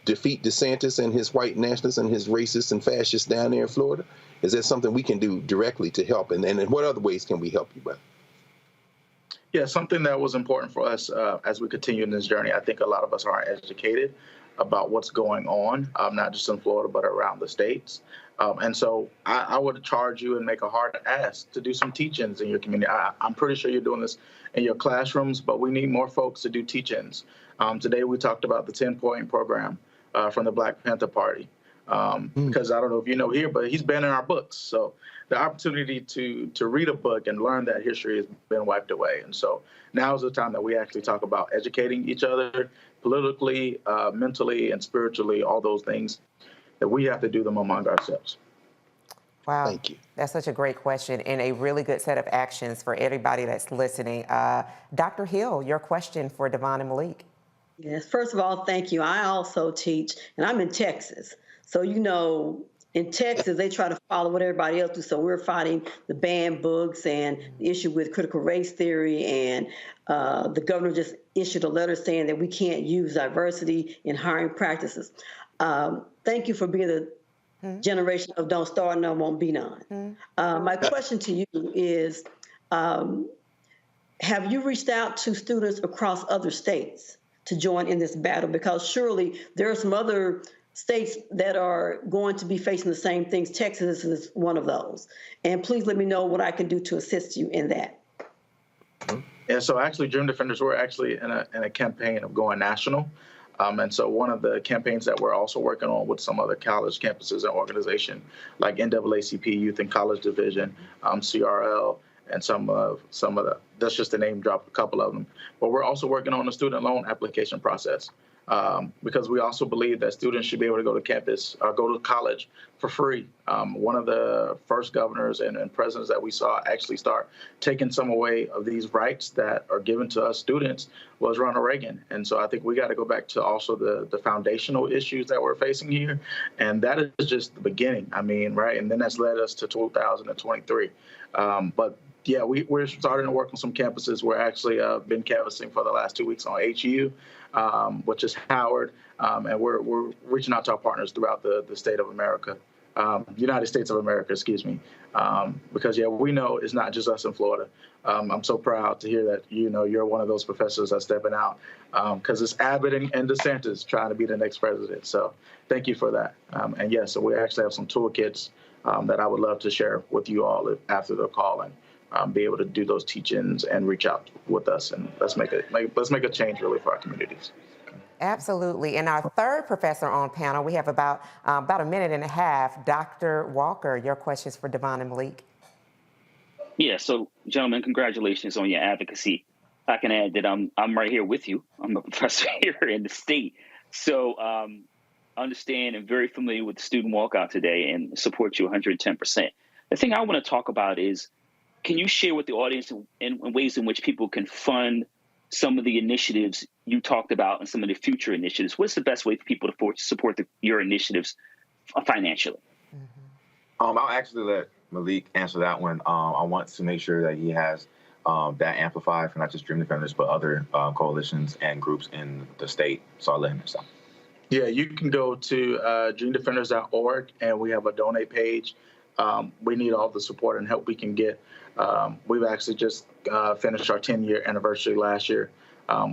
defeat DeSantis and his white nationalists and his racists and fascists down there in Florida? Is that something we can do directly to help? And in what other ways can we help you, brother? Yeah, something that was important for us as we continue in this journey. I think a lot of us aren't educated about what's going on, not just in Florida, but around the states. And so I would charge you and make a hard ask to do some teach-ins in your community. I'm pretty sure you're doing this in your classrooms, but we need more folks to do teach-ins. Today we talked about the 10-point program from the Black Panther Party. Because I don't know if you know here, but he's been in our books. So the opportunity to read a book and learn that history has been wiped away. And so now is the time that we actually talk about educating each other politically, mentally, and spiritually, all those things that we have to do them among ourselves. Wow. Thank you. That's such a great question and a really good set of actions for everybody that's listening. Dr. Hill, your question for Devon and Malik. Yes, first of all, thank you. I also teach, and I'm in Texas. So, you know, in Texas, they try to follow what everybody else do. So we're fighting the banned books and the issue with critical race theory. And the governor just issued a letter saying that we can't use diversity in hiring practices. Thank you for being the generation of don't start none, won't be none. My question to you is, have you reached out to students across other states to join in this battle? Because surely there are some other states that are going to be facing the same things. Texas is one of those. And please let me know what I can do to assist you in that. Yeah, so actually, Dream Defenders, we're actually in a campaign of going national. And so one of the campaigns that we're also working on with some other college campuses and organizations like NAACP Youth and College Division, CRL, and some of the, that's just to name drop a couple of them. But we're also working on the student loan application process. Because we also believe that students should be able to go to campus or go to college for free. One of the first governors and presidents that we saw actually start taking some away of these rights that are given to us students was Ronald Reagan. And so I think we got to go back to also the foundational issues that we're facing here. And that is just the beginning. I mean, right? And then that's led us to 2023. But yeah, we're starting to work on some campuses. We're actually been canvassing for the last 2 weeks on HU, which is Howard, and we're reaching out to our partners throughout the state of America, United States of America, excuse me, because yeah, we know it's not just us in Florida. I'm so proud to hear that you're one of those professors that's stepping out, because it's Abbott and DeSantis trying to be the next president. So thank you for that. And yeah, so we actually have some toolkits that I would love to share with you all after the call and be able to do those teach-ins and reach out with us, and let's make a change really for our communities. Absolutely. And our third professor on panel, we have about a minute and a half. Dr. Walker, your questions for Devon and Malik. Yeah. So, gentlemen, congratulations on your advocacy. I can add that I'm right here with you. I'm a professor here in the state, so understand and very familiar with the student walkout today, and support you 110%. The thing I want to talk about is, can you share with the audience in ways in which people can fund some of the initiatives you talked about and some of the future initiatives? What's the best way for people to support your initiatives financially? I'll actually let Malik answer that one. I want to make sure that he has that amplified for not just Dream Defenders, but other coalitions and groups in the state. So I'll let him answer. Yeah, you can go to dreamdefenders.org, and we have a donate page. We need all the support and help we can get. We've actually just finished our 10-year anniversary last year,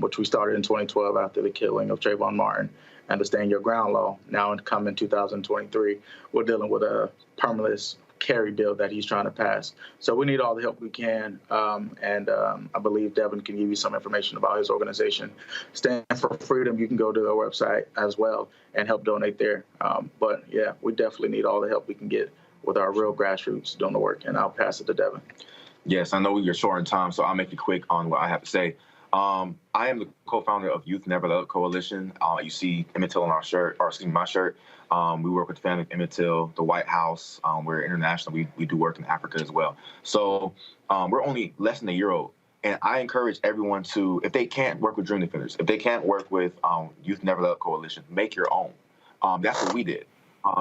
which we started in 2012 after the killing of Trayvon Martin and the Stand Your Ground law. Now, in 2023, we're dealing with a permitless carry bill that he's trying to pass. So we need all the help we can. And I believe Devin can give you some information about his organization, Stand for Freedom. You can go to their website as well and help donate there. But yeah, we definitely need all the help we can get with our real grassroots doing the work. And I'll pass it to Devin. Yes, I know you're short on time, so I'll make it quick on what I have to say. I am the co-founder of Youth Never Let Up Coalition. You see Emmett Till on our shirt, or excuse me, my shirt. We work with the family of Emmett Till, the White House. We're international. We do work in Africa as well. So we're only less than a year old. And I encourage everyone to, if they can't work with Dream Defenders, if they can't work with Youth Never Let Up Coalition, make your own. That's what we did.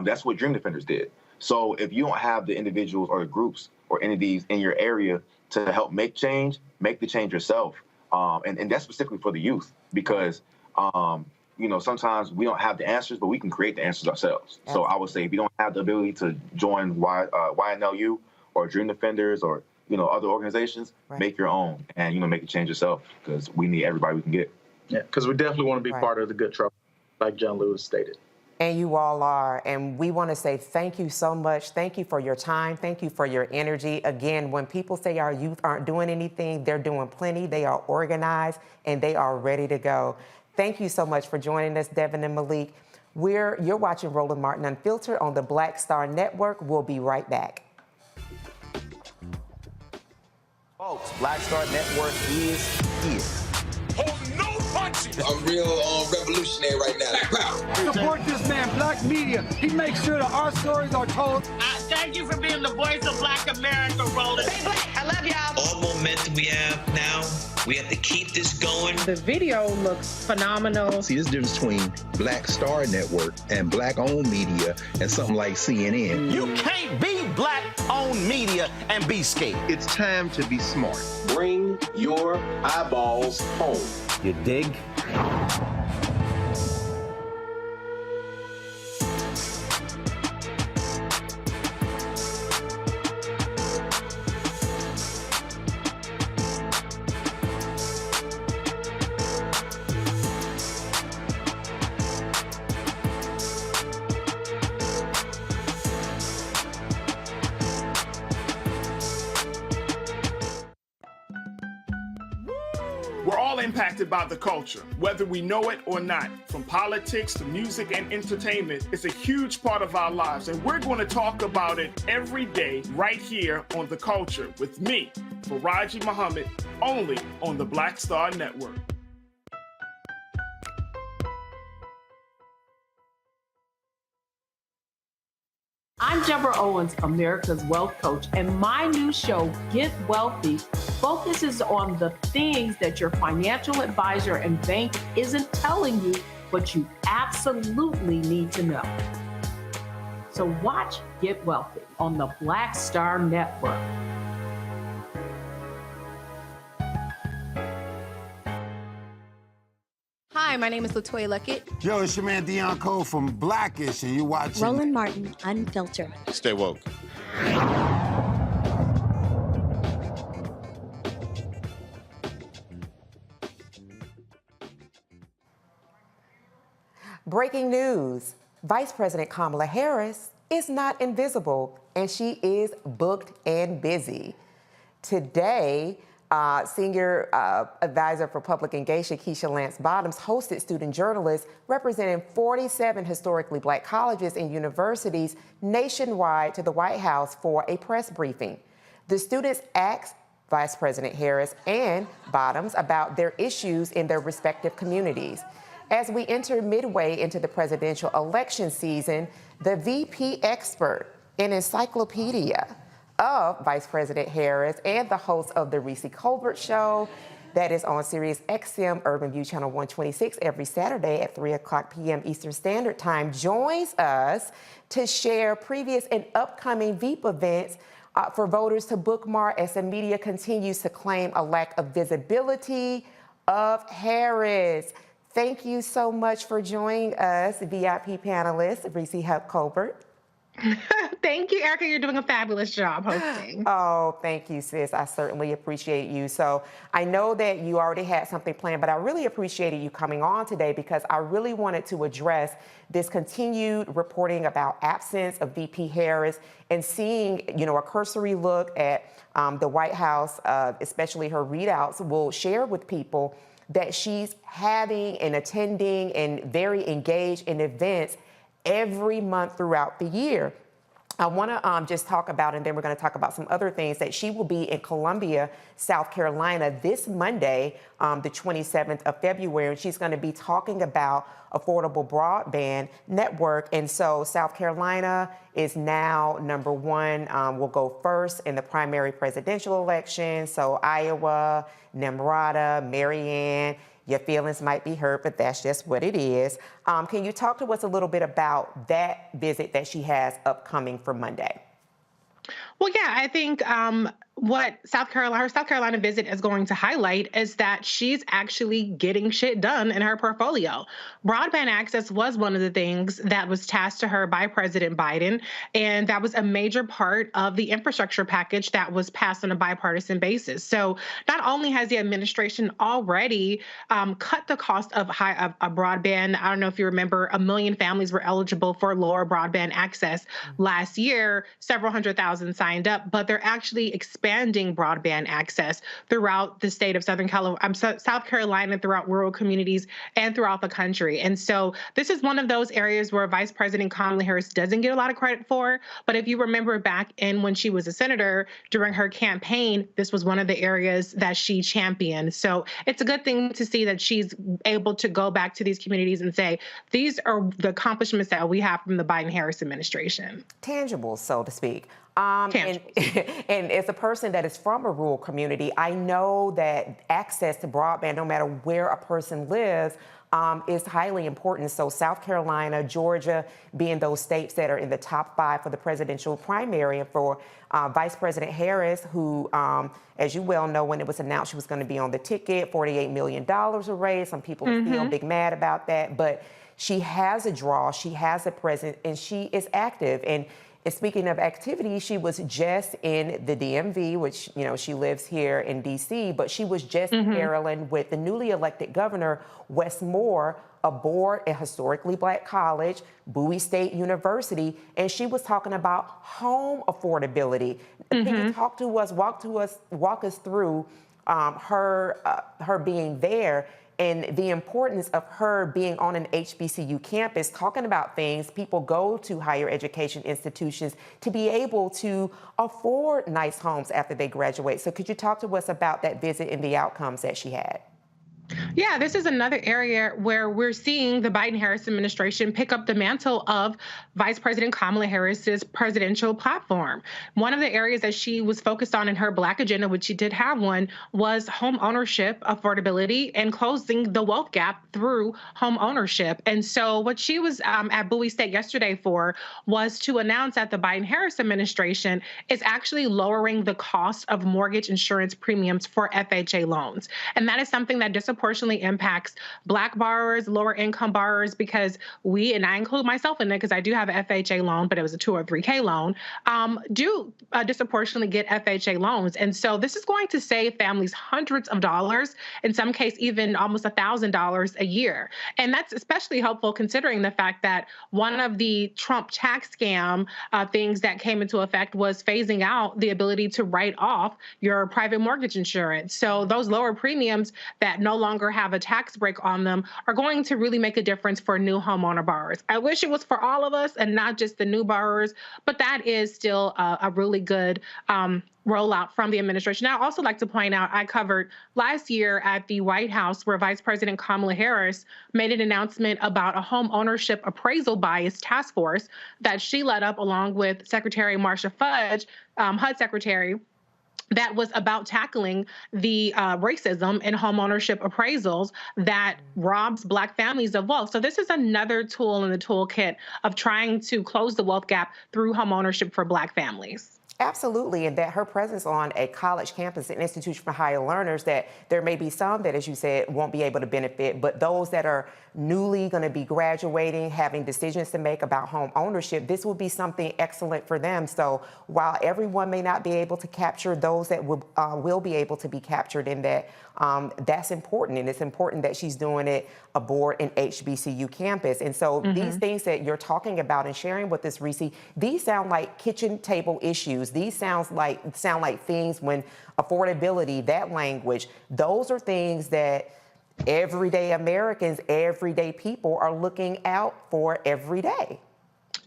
That's what Dream Defenders did. So if you don't have the individuals or the groups or entities in your area to help make change, make the change yourself. And that's specifically for the youth, because sometimes we don't have the answers, but we can create the answers ourselves. Absolutely. So I would say if you don't have the ability to join YNLU or Dream Defenders or other organizations, right, make your own and make the change yourself, because we need everybody we can get. Yeah, because we definitely want to be part of the good trouble, like John Lewis stated. And you all are. And we want to say thank you so much. Thank you for your time. Thank you for your energy. Again, when people say our youth aren't doing anything, they're doing plenty. They are organized and they are ready to go. Thank you so much for joining us, Devin and Malik. You're watching Roland Martin Unfiltered on the Black Star Network. We'll be right back. Folks, Black Star Network is here. Hold no punches. I'm real revolutionary right now. Black power. Support this man, Black Media. He makes sure that our stories are told. Thank you for being the voice of Black America, Roland. Stay black. I love y'all. All momentum we have now, we have to keep this going. The video looks phenomenal. See, this difference between Black Star Network and Black-owned media and something like CNN. You can't be Black-owned media and be scared. It's time to be smart. Bring your eyeballs home. You dig? We're all impacted by the culture, whether we know it or not. From politics to music and entertainment, it's a huge part of our lives, and we're going to talk about it every day right here on The Culture with me, Faraji Muhammad, only on the Black Star Network. I'm Deborah Owens, America's Wealth Coach, and my new show, Get Wealthy, focuses on the things that your financial advisor and bank isn't telling you, but you absolutely need to know. So watch Get Wealthy on the Black Star Network. Hi, my name is LaToya Luckett. Yo, it's your man Dion Cole from Blackish, and you're watching Roland Martin Unfiltered. Stay woke. Breaking news. Vice President Kamala Harris is not invisible, and she is booked and busy. Today, Senior Advisor for Public Engagement, Keisha Lance Bottoms, hosted student journalists representing 47 historically Black colleges and universities nationwide to the White House for a press briefing. The students asked Vice President Harris and Bottoms about their issues in their respective communities. As we enter midway into the presidential election season, the VP expert and encyclopedia of Vice President Harris and the host of the Reese Colbert Show that is on Sirius XM Urban View Channel 126 every Saturday at 3:00 p.m. Eastern Standard Time, joins us to share previous and upcoming VEAP events for voters to bookmark as the media continues to claim a lack of visibility of Harris. Thank you so much for joining us, VIP panelist, Reese Colbert. Thank you, Erica. You're doing a fabulous job hosting. Oh, thank you, sis. I certainly appreciate you. So I know that you already had something planned, but I really appreciated you coming on today because I really wanted to address this continued reporting about absence of VP Harris and seeing, a cursory look at the White House, especially her readouts, will share with people that she's having and attending and very engaged in events every month throughout the year. I want to just talk about, and then we're going to talk about some other things, that she will be in Columbia, South Carolina this Monday, the 27th of February, and she's going to be talking about affordable broadband network. And so South Carolina is now number one, will go first in the primary presidential election. So Iowa, Nemrata, Marianne, your feelings might be hurt, but that's just what it is. Can you talk to us a little bit about that visit that she has upcoming for Monday? Well, yeah, I think what her South Carolina visit is going to highlight is that she's actually getting shit done in her portfolio. Broadband access was one of the things that was tasked to her by President Biden, and that was a major part of the infrastructure package that was passed on a bipartisan basis. So not only has the administration already cut the cost of broadband, I don't know if you remember, 1 million families were eligible for lower broadband access last year, several 100,000 signed up, but they're actually expanding broadband access throughout the state of South Carolina, throughout rural communities, and throughout the country. And so this is one of those areas where Vice President Kamala Harris doesn't get a lot of credit for. But if you remember back in when she was a senator during her campaign, this was one of the areas that she championed. So it's a good thing to see that she's able to go back to these communities and say, these are the accomplishments that we have from the Biden-Harris administration. Tangible, so to speak. And as a person that is from a rural community, I know that access to broadband, no matter where a person lives, is highly important. So South Carolina, Georgia being those states that are in the top 5 for the presidential primary, and for Vice President Harris, who, as you well know, when it was announced she was going to be on the ticket, $48 million were raised. Some people are still big mad about that, but she has a draw, she has a presence, and she is active. And speaking of activity, she was just in the DMV, which, you know, she lives here in D.C., but she was just in Maryland with the newly elected governor, Wes Moore, aboard a historically Black college, Bowie State University, and she was talking about home affordability. Can you talk to us, walk us through her being there, and the importance of her being on an HBCU campus, talking about things people go to higher education institutions to be able to afford nice homes after they graduate. So could you talk to us about that visit and the outcomes that she had? Yeah, this is another area where we're seeing the Biden-Harris administration pick up the mantle of Vice President Kamala Harris's presidential platform. One of the areas that she was focused on in her Black agenda, which she did have one, was home ownership affordability and closing the wealth gap through home ownership. And so what she was at Bowie State yesterday for was to announce that the Biden-Harris administration is actually lowering the cost of mortgage insurance premiums for FHA loans. And that is something that disproportionately impacts Black borrowers, lower income borrowers, because we, and I include myself in it because I do have an FHA loan, but it was a 2 or 3K loan, do disproportionately get FHA loans. And so this is going to save families hundreds of dollars, in some cases even almost $1,000 a year. And that's especially helpful considering the fact that one of the Trump tax scam things that came into effect was phasing out the ability to write off your private mortgage insurance. So those lower premiums that no longer have a tax break on them are going to really make a difference for new homeowner borrowers. I wish it was for all of us and not just the new borrowers, but that is still a really good rollout from the administration. Now, I also like to point out, I covered last year at the White House where Vice President Kamala Harris made an announcement about a home ownership appraisal bias task force that she led up along with Secretary Marcia Fudge, HUD Secretary, that was about tackling the racism in homeownership appraisals that robs Black families of wealth. So this is another tool in the toolkit of trying to close the wealth gap through homeownership for Black families. Absolutely, and that her presence on a college campus, an institution for higher learners, that there may be some that, as you said, won't be able to benefit, but those that are newly going to be graduating, having decisions to make about home ownership, this will be something excellent for them. So while everyone may not be able to capture those that will be able to be captured in that, that's important, and it's important that she's doing it aboard an HBCU campus. And so these things that you're talking about and sharing with us, Reese, these sound like kitchen table issues. These sound like things when affordability, that language, those are things that everyday Americans, everyday people are looking out for every day.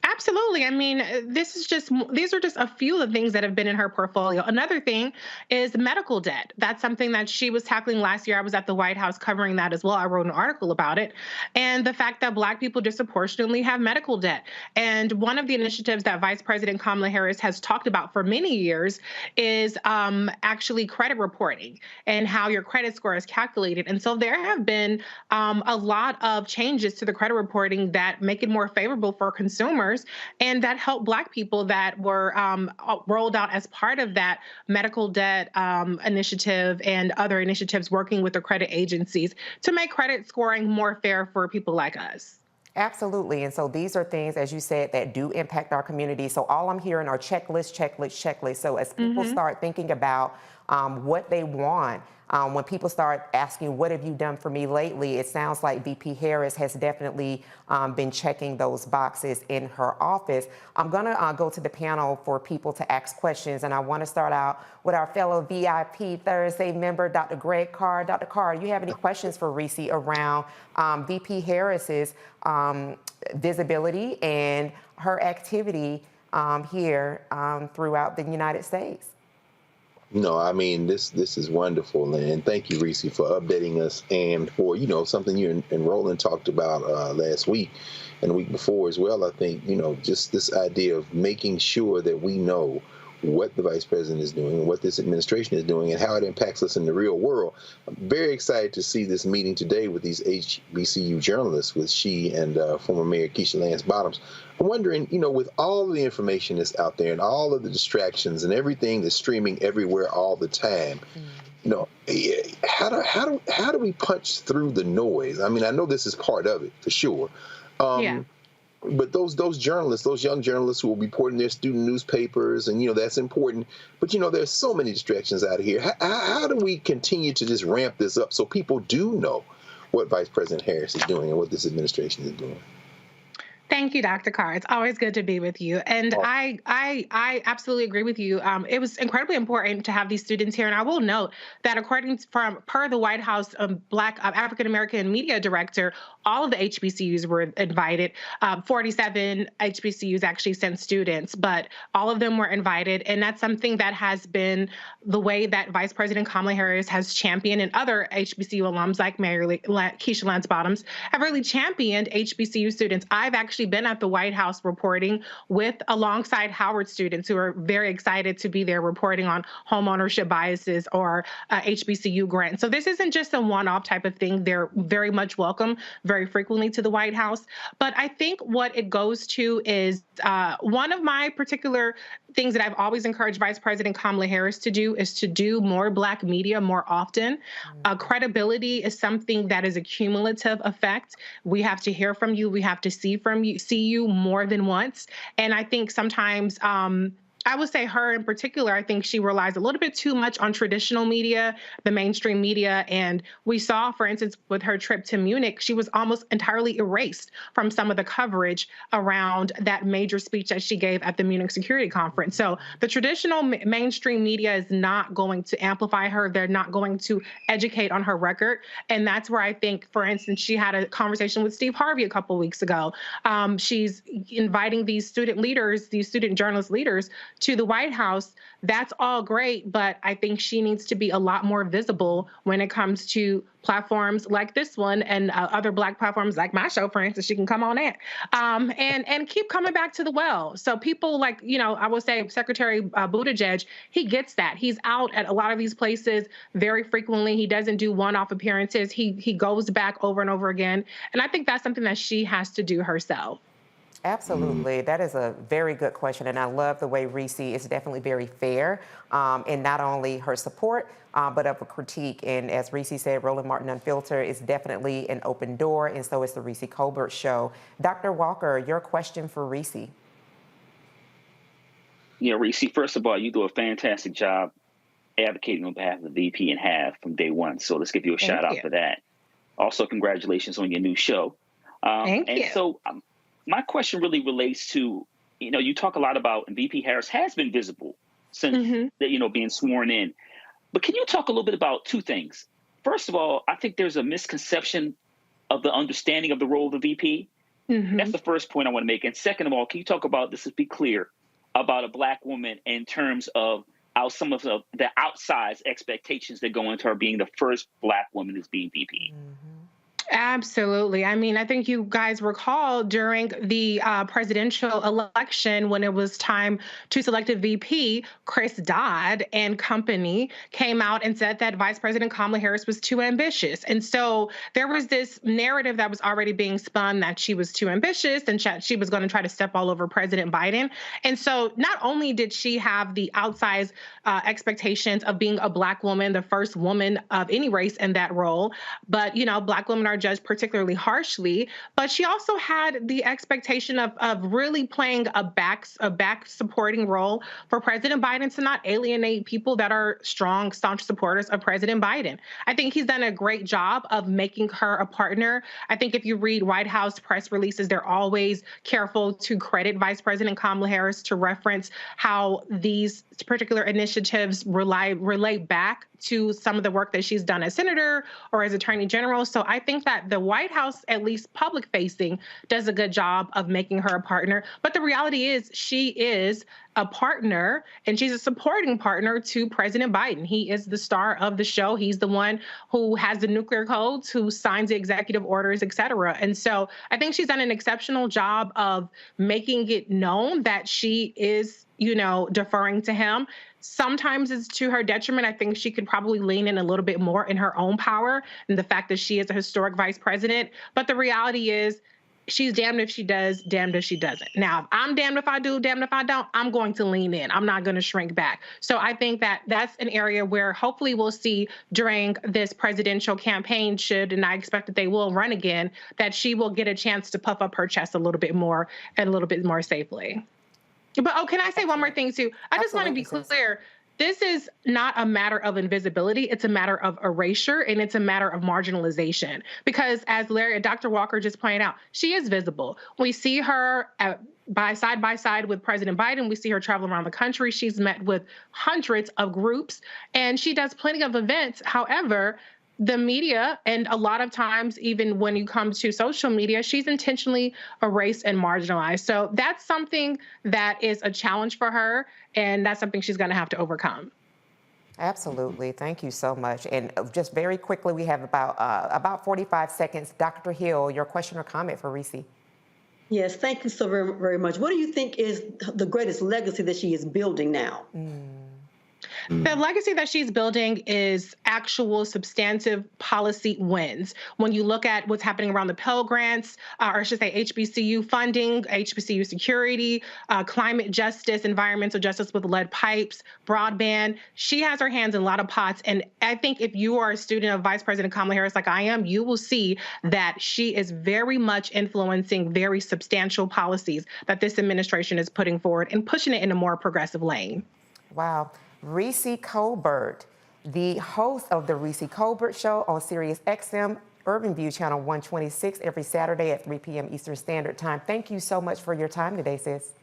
Absolutely. I mean, these are just a few of the things that have been in her portfolio. Another thing is medical debt. That's something that she was tackling last year. I was at the White House covering that as well. I wrote an article about it. And the fact that Black people disproportionately have medical debt. And one of the initiatives that Vice President Kamala Harris has talked about for many years is actually credit reporting and how your credit score is calculated. And so there have been a lot of changes to the credit reporting that make it more favorable for consumers and that help Black people that were rolled out as part of that medical debt initiative and other initiatives working with the credit agencies to make credit scoring more fair for people like us. Absolutely. And so these are things, as you said, that do impact our community. So all I'm hearing are checklists. So as people start thinking about what they want, when people start asking, what have you done for me lately? It sounds like VP Harris has definitely been checking those boxes in her office. I'm going to go to the panel for people to ask questions. And I want to start out with our fellow VIP Thursday member, Dr. Greg Carr. Dr. Carr, you have any questions for Reese around VP Harris's visibility and her activity here throughout the United States? No, I mean, this is wonderful. And thank you, Reese, for updating us and for, something you and Roland talked about last week and the week before as well. I think, just this idea of making sure that we know what the vice president is doing and what this administration is doing and how it impacts us in the real world. I'm very excited to see this meeting today with these HBCU journalists, with she and former Mayor Keisha Lance Bottoms. I'm wondering, with all the information that's out there and all of the distractions and everything that's streaming everywhere all the time, how do we punch through the noise? I mean, I know this is part of it for sure. But those journalists, those young journalists who will be reporting their student newspapers, and that's important. But there's so many distractions out here. How do we continue to just ramp this up so people do know what Vice President Harris is doing and what this administration is doing? Thank you, Dr. Carr. It's always good to be with you. And I absolutely agree with you. It was incredibly important to have these students here. And I will note that per the White House Black African-American media director, all of the HBCUs were invited. 47 HBCUs actually sent students, but all of them were invited. And that's something that has been the way that Vice President Kamala Harris has championed, and other HBCU alums like Keisha Lance Bottoms have really championed HBCU students. I've actually been at the White House reporting alongside Howard students who are very excited to be there reporting on home ownership biases or HBCU grants. So this isn't just a one-off type of thing. They're very much welcome very frequently to the White House. But I think what it goes to is one of my particular things that I've always encouraged Vice President Kamala Harris to do is to do more Black media more often. Credibility is something that is a cumulative effect. We have to hear from you. We have to see you more than once. And I think sometimes I would say her in particular, I think she relies a little bit too much on traditional media, the mainstream media. And we saw, for instance, with her trip to Munich, she was almost entirely erased from some of the coverage around that major speech that she gave at the Munich Security Conference. So the traditional mainstream media is not going to amplify her. They're not going to educate on her record. And that's where I think, for instance, she had a conversation with Steve Harvey a couple weeks ago. She's inviting these student leaders, these student journalist leaders, to the White House. That's all great, but I think she needs to be a lot more visible when it comes to platforms like this one and other Black platforms like my show, for instance. She can come on in and keep coming back to the well. So people like, I would say Secretary Buttigieg, he gets that. He's out at a lot of these places very frequently. He doesn't do one-off appearances. He goes back over and over again. And I think that's something that she has to do herself. Absolutely. That is a very good question. And I love the way Reese is definitely very fair in not only her support, but of a critique. And as Reese said, Roland Martin Unfiltered is definitely an open door, and so is the Reese Colbert Show. Dr. Walker, your question for Reese. Reese, first of all, you do a fantastic job advocating on behalf of the VP and have from day one. So let's give you a shout out for that. Also, congratulations on your new show. Thank you. So my question really relates to, you talk a lot about, and VP Harris has been visible since, being sworn in. But can you talk a little bit about two things? First of all, I think there's a misconception of the understanding of the role of the VP. That's the first point I want to make. And second of all, can you talk about, this, to be clear, about a Black woman in terms of some of the outsized expectations that go into her being the first Black woman who's being VP? Absolutely. I mean, I think you guys recall during the presidential election when it was time to select a VP, Chris Dodd and company came out and said that Vice President Kamala Harris was too ambitious. And so there was this narrative that was already being spun that she was too ambitious and she was going to try to step all over President Biden. And so not only did she have the outsized expectations of being a Black woman, the first woman of any race in that role, but, Black women are judged particularly harshly, but she also had the expectation of really playing a back supporting role for President Biden to not alienate people that are strong, staunch supporters of President Biden. I think he's done a great job of making her a partner. I think if you read White House press releases, they're always careful to credit Vice President Kamala Harris to reference how these particular initiatives relate back to some of the work that she's done as senator or as attorney general. So I think that the White House, at least public facing, does a good job of making her a partner. But the reality is she is a partner and she's a supporting partner to President Biden. He is the star of the show. He's the one who has the nuclear codes, who signs the executive orders, et cetera. And so I think she's done an exceptional job of making it known that she is, deferring to him. Sometimes it's to her detriment. I think she could probably lean in a little bit more in her own power and the fact that she is a historic vice president. But the reality is she's damned if she does, damned if she doesn't. Now, if I'm damned if I do, damned if I don't, I'm going to lean in. I'm not going to shrink back. So I think that that's an area where hopefully we'll see during this presidential campaign, and I expect that they will run again, that she will get a chance to puff up her chest a little bit more and a little bit more safely. But, can I say one more thing, too? I just want to be clear. This is not a matter of invisibility. It's a matter of erasure, and it's a matter of marginalization. Because as Dr. Walker just pointed out, she is visible. We see her side by side with President Biden. We see her travel around the country. She's met with hundreds of groups, and she does plenty of events. However, the media, and a lot of times, even when you come to social media, she's intentionally erased and marginalized. So that's something that is a challenge for her, and that's something she's going to have to overcome. Absolutely. Thank you so much. And just very quickly, we have about 45 seconds. Dr. Hill, your question or comment for Reese? Yes, thank you so very, very much. What do you think is the greatest legacy that she is building now? The legacy that she's building is actual substantive policy wins. When you look at what's happening around the Pell Grants, or I should say HBCU funding, HBCU security, climate justice, environmental justice with lead pipes, broadband, she has her hands in a lot of pots. And I think if you are a student of Vice President Kamala Harris like I am, you will see that she is very much influencing very substantial policies that this administration is putting forward and pushing it in a more progressive lane. Wow. Reese Colbert, the host of the Reese Colbert Show on Sirius XM, Urban View Channel 126, every Saturday at 3 p.m. Eastern Standard Time. Thank you so much for your time today, sis.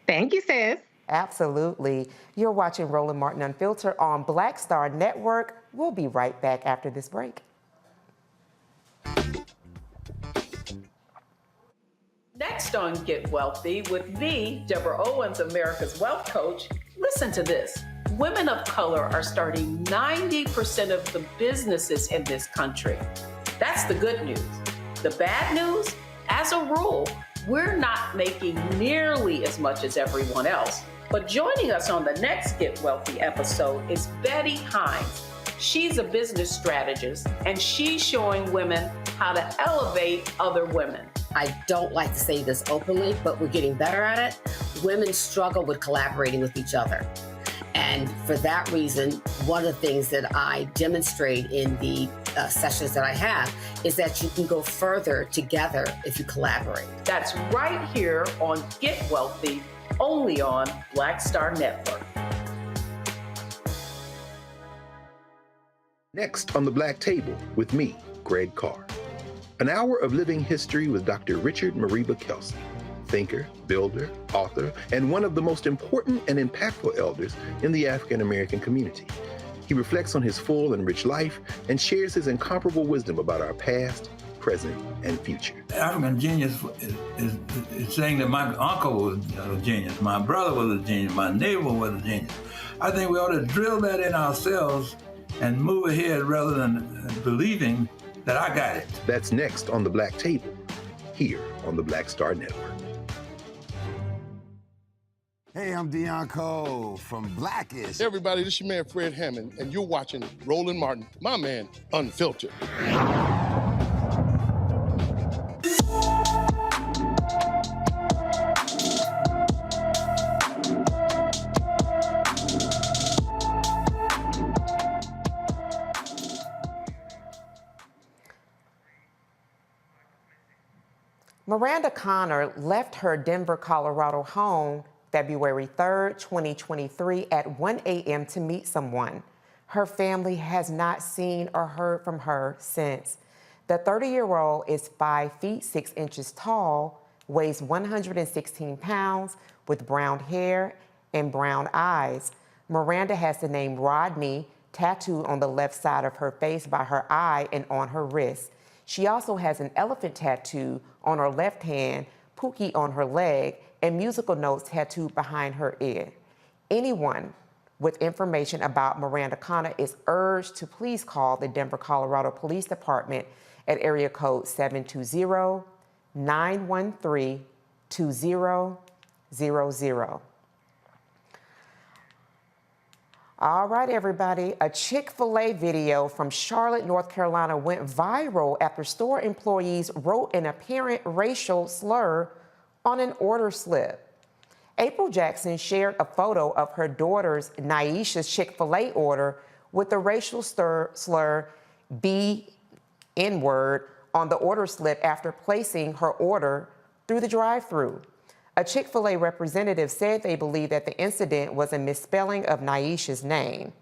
Thank you, sis. Absolutely. You're watching Roland Martin Unfiltered on Black Star Network. We'll be right back after this break. Next on Get Wealthy with me, Deborah Owens, America's Wealth Coach. Listen to this. Women of color are starting 90% of the businesses in this country. That's the good news. The bad news, as a rule, we're not making nearly as much as everyone else. But joining us on the next Get Wealthy episode is Betty Hines. She's a business strategist, and she's showing women how to elevate other women. I don't like to say this openly, but we're getting better at it. Women struggle with collaborating with each other. And for that reason, one of the things that I demonstrate in the sessions that I have is that you can go further together if you collaborate. That's right here on Get Wealthy, only on Black Star Network. Next on the Black Table with me, Greg Carr. An hour of living history with Dr. Richard Mariba Kelsey, thinker, builder, author, and one of the most important and impactful elders in the African American community. He reflects on his full and rich life and shares his incomparable wisdom about our past, present, and future. African genius is saying that my uncle was a genius, my brother was a genius, my neighbor was a genius. I think we ought to drill that in ourselves and move ahead rather than believing that I got it. That's next on The Black Table, here on the Black Star Network. Hey, I'm Deion Cole from Blackish. Hey everybody, this is your man Fred Hammond, and you're watching Roland Martin, my man, Unfiltered. Miranda Connor left her Denver, Colorado home February 3rd, 2023 at 1 a.m. to meet someone. Her family has not seen or heard from her since. The 30-year-old is 5 feet 6 inches tall, weighs 116 pounds, with brown hair and brown eyes. Miranda has the name Rodney tattooed on the left side of her face by her eye and on her wrist. She also has an elephant tattoo on her left hand, Pookie on her leg, and musical notes tattooed behind her ear. Anyone with information about Miranda Connor is urged to please call the Denver, Colorado Police Department at area code 720-913-2000. All right, everybody. A Chick-fil-A video from Charlotte, North Carolina went viral after store employees wrote an apparent racial slur on an order slip. April Jackson shared a photo of her daughter's Naisha's Chick-fil-A order with the racial slur B-N-word on the order slip after placing her order through the drive-thru. A Chick-fil-A representative said they believe that the incident was a misspelling of Naisha's name.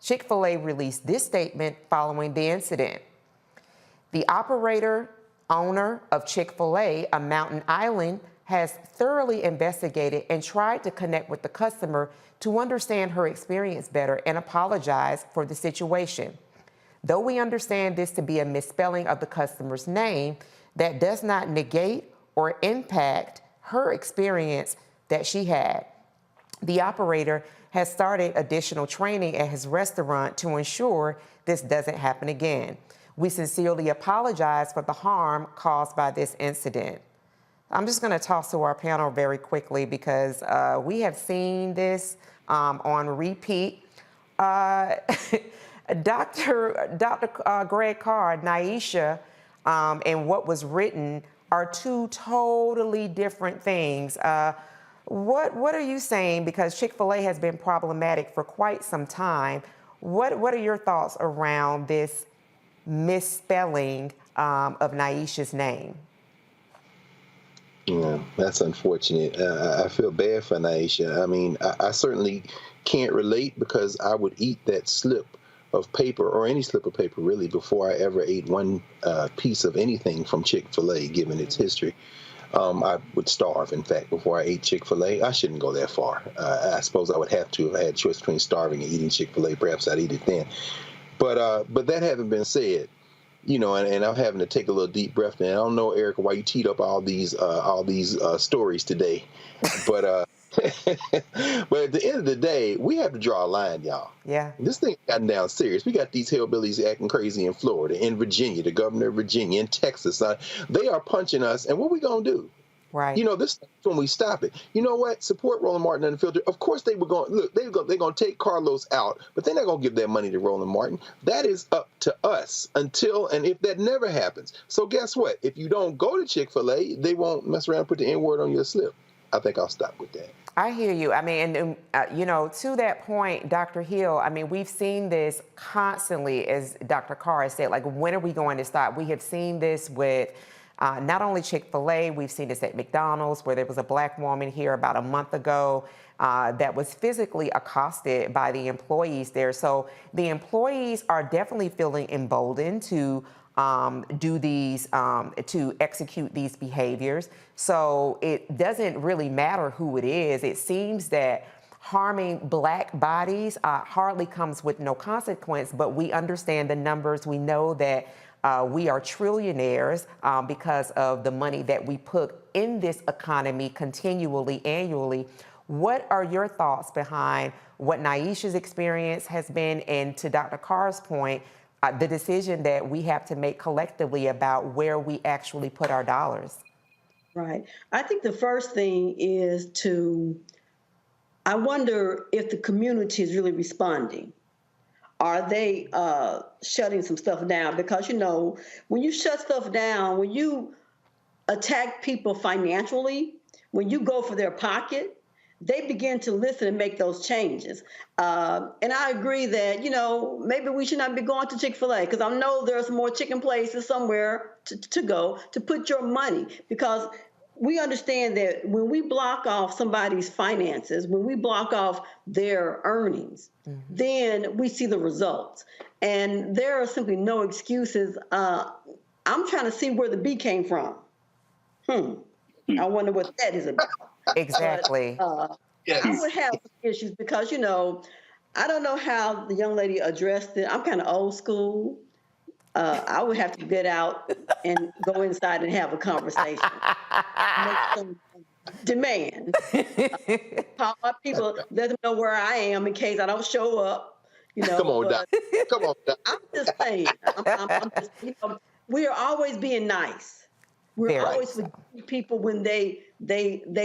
Chick-fil-A released this statement following the incident. The owner of Chick-fil-A, a Mountain Island, has thoroughly investigated and tried to connect with the customer to understand her experience better and apologize for the situation. Though we understand this to be a misspelling of the customer's name, that does not negate or impact her experience that she had. The operator has started additional training at his restaurant to ensure this doesn't happen again. We sincerely apologize for the harm caused by this incident. I'm just going to toss to our panel very quickly because we have seen this on repeat. Dr. Greg Carr, Naisha, and what was written are two totally different things. What are you saying? Because Chick-fil-A has been problematic for quite some time. What are your thoughts around this misspelling of Naisha's name? Yeah, that's unfortunate. I feel bad for Naisha. I mean, I certainly can't relate because I would eat that slip of paper, or any slip of paper really, before I ever ate one piece of anything from Chick-fil-A, given its history. I would starve, in fact, before I ate Chick-fil-A. I shouldn't go that far. I suppose I would have to if I had a choice between starving and eating Chick-fil-A. Perhaps I'd eat it then. But that having been said, you know, and I'm having to take a little deep breath. And I don't know, Erica, why you teed up all these stories today, but but at the end of the day, we have to draw a line, y'all. Yeah. This thing gotten down serious. We got these hillbillies acting crazy in Florida, in Virginia, the governor of Virginia, in Texas. They are punching us, and what we gonna do? Right. You know, this is when we stop it. You know what? Support Roland Martin Unfiltered. Of course, they were going. Look, they're going to take Carlos out, but they're not going to give that money to Roland Martin. That is up to us until and if that never happens. So guess what? If you don't go to Chick-fil-A, they won't mess around and put the N-word on your slip. I think I'll stop with that. I hear you. I mean, and you know, to that point, Dr. Hill, I mean, we've seen this constantly, as Dr. Carr has said, like, when are we going to stop? We have seen this with not only Chick-fil-A, we've seen this at McDonald's, where there was a black woman here about a month ago that was physically accosted by the employees there. So the employees are definitely feeling emboldened to do these, to execute these behaviors. So it doesn't really matter who it is. It seems that harming black bodies hardly comes with no consequence, but we understand the numbers. We know that We are trillionaires because of the money that we put in this economy continually, annually. What are your thoughts behind what Naisha's experience has been, and to Dr. Carr's point, the decision that we have to make collectively about where we actually put our dollars? Right. I think the first thing is I wonder if the community is really responding. Are they shutting some stuff down? Because, you know, when you shut stuff down, when you attack people financially, when you go for their pocket, they begin to listen and make those changes. And I agree that, you know, maybe we should not be going to Chick-fil-A, because I know there's more chicken places somewhere to go to put your money, because we understand that when we block off somebody's finances, when we block off their earnings, then we see the results. And there are simply no excuses. I'm trying to see where the B came from. I wonder what that is about. Exactly. But, I would have issues because, you know, I don't know how the young lady addressed it. I'm kind of old school. I would have to get out and go inside and have a conversation. Make some demand. Call my people, let them know where I am in case I don't show up. You know, Come on, Doc. Come on, Doc. I'm just saying. I'm just, you know, we are always being nice. We're always forgiving people when they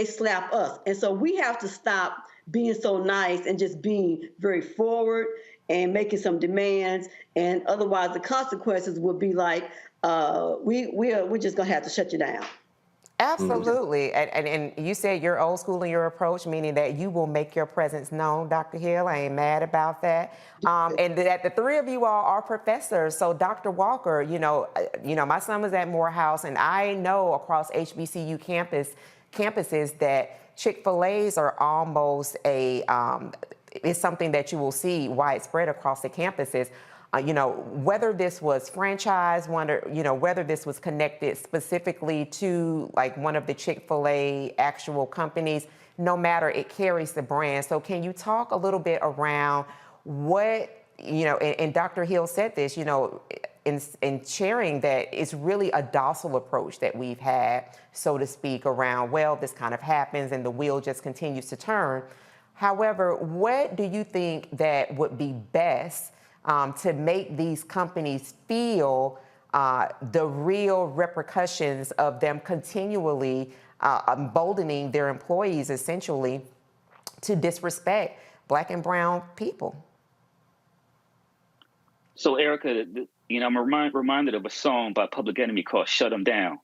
slap us. And so we have to stop being so nice and just being very forward and making some demands. And otherwise the consequences will be like, we're just gonna have to shut you down. Absolutely. And you said you're old school in your approach, meaning that you will make your presence known, Dr. Hill. I ain't mad about that. And that the three of you all are professors. So Dr. Walker, you know, my son was at Morehouse, and I know across HBCU campuses that Chick-fil-A's are almost it's something that you will see widespread across the campuses. You know, whether this was franchise, whether this was connected specifically to like one of the Chick-fil-A actual companies, no matter, it carries the brand. So can you talk a little bit around what, you know, and Dr. Hill said this, you know, in sharing that it's really a docile approach that we've had, so to speak, around, well, this kind of happens and the wheel just continues to turn. However, what do you think that would be best to make these companies feel the real repercussions of them continually emboldening their employees, essentially, to disrespect Black and brown people? So, Erica, you know, I'm reminded of a song by Public Enemy called "Shut 'Em Down."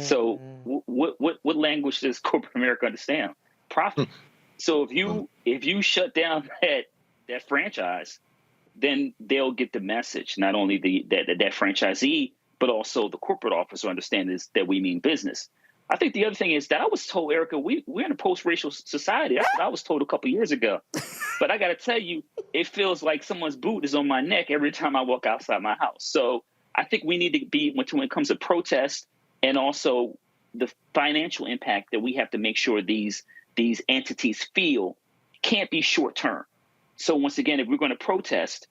So, what language does corporate America understand? Profit. So, if you shut down that franchise, then they'll get the message. Not only that franchisee, but also the corporate officer understands that we mean business. I think the other thing is that I was told, Erica, we're in a post-racial society. That's what I was told a couple of years ago. But I got to tell you, it feels like someone's boot is on my neck every time I walk outside my house. So I think we need to be, when it comes to protest and also the financial impact, that we have to make sure these entities feel can't be short-term. So once again, if we're going to protest,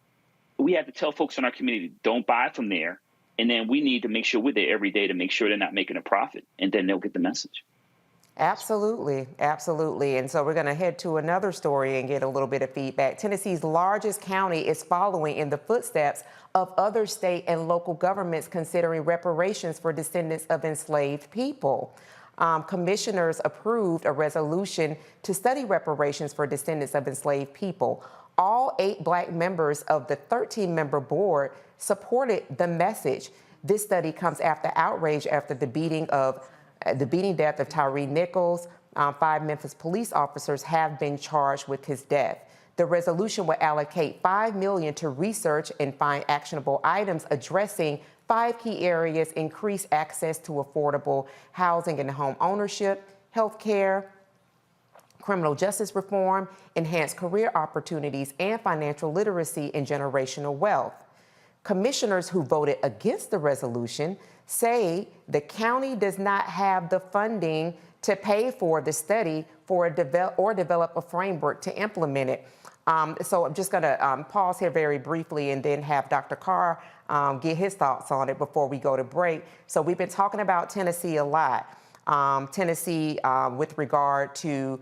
we have to tell folks in our community, don't buy from there. And then we need to make sure we're there every day to make sure they're not making a profit. And then they'll get the message. Absolutely. Absolutely. And so we're going to head to another story and get a little bit of feedback. Tennessee's largest county is following in the footsteps of other state and local governments considering reparations for descendants of enslaved people. Commissioners approved a resolution to study reparations for descendants of enslaved people. All 8 Black members of the 13-member board supported the message. This study comes after outrage after the beating death of Tyree Nichols. 5 Memphis police officers have been charged with his death. The resolution will allocate $5 million to research and find actionable items addressing 5 key areas: increased access to affordable housing and home ownership, health care, criminal justice reform, enhanced career opportunities, and financial literacy and generational wealth. Commissioners who voted against the resolution say the county does not have the funding to pay for the study or develop a framework to implement it. So I'm just going to pause here very briefly and then have Dr. Carr get his thoughts on it before we go to break. So we've been talking about Tennessee a lot. Tennessee, with regard to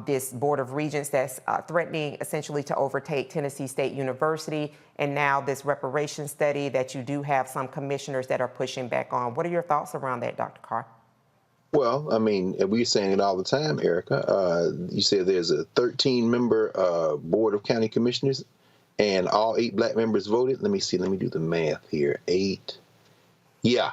this Board of Regents that's threatening essentially to overtake Tennessee State University, and now this reparations study that you do have some commissioners that are pushing back on. What are your thoughts around that, Dr. Carr? Well, I mean, we're saying it all the time, Erica. You said there's a 13-member board of county commissioners, and all 8 black members voted. Let me see. Let me do the math here. 8. Yeah.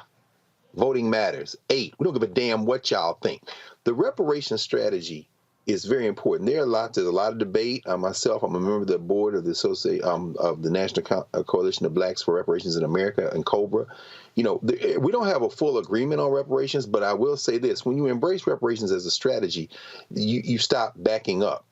Voting matters. 8. We don't give a damn what y'all think. The reparation strategy is very important. There's a lot of debate. Myself, I'm a member of the board of the of the National Coalition of Blacks for Reparations in America, and COBRA. You know, we don't have a full agreement on reparations, but I will say this: when you embrace reparations as a strategy, you stop backing up.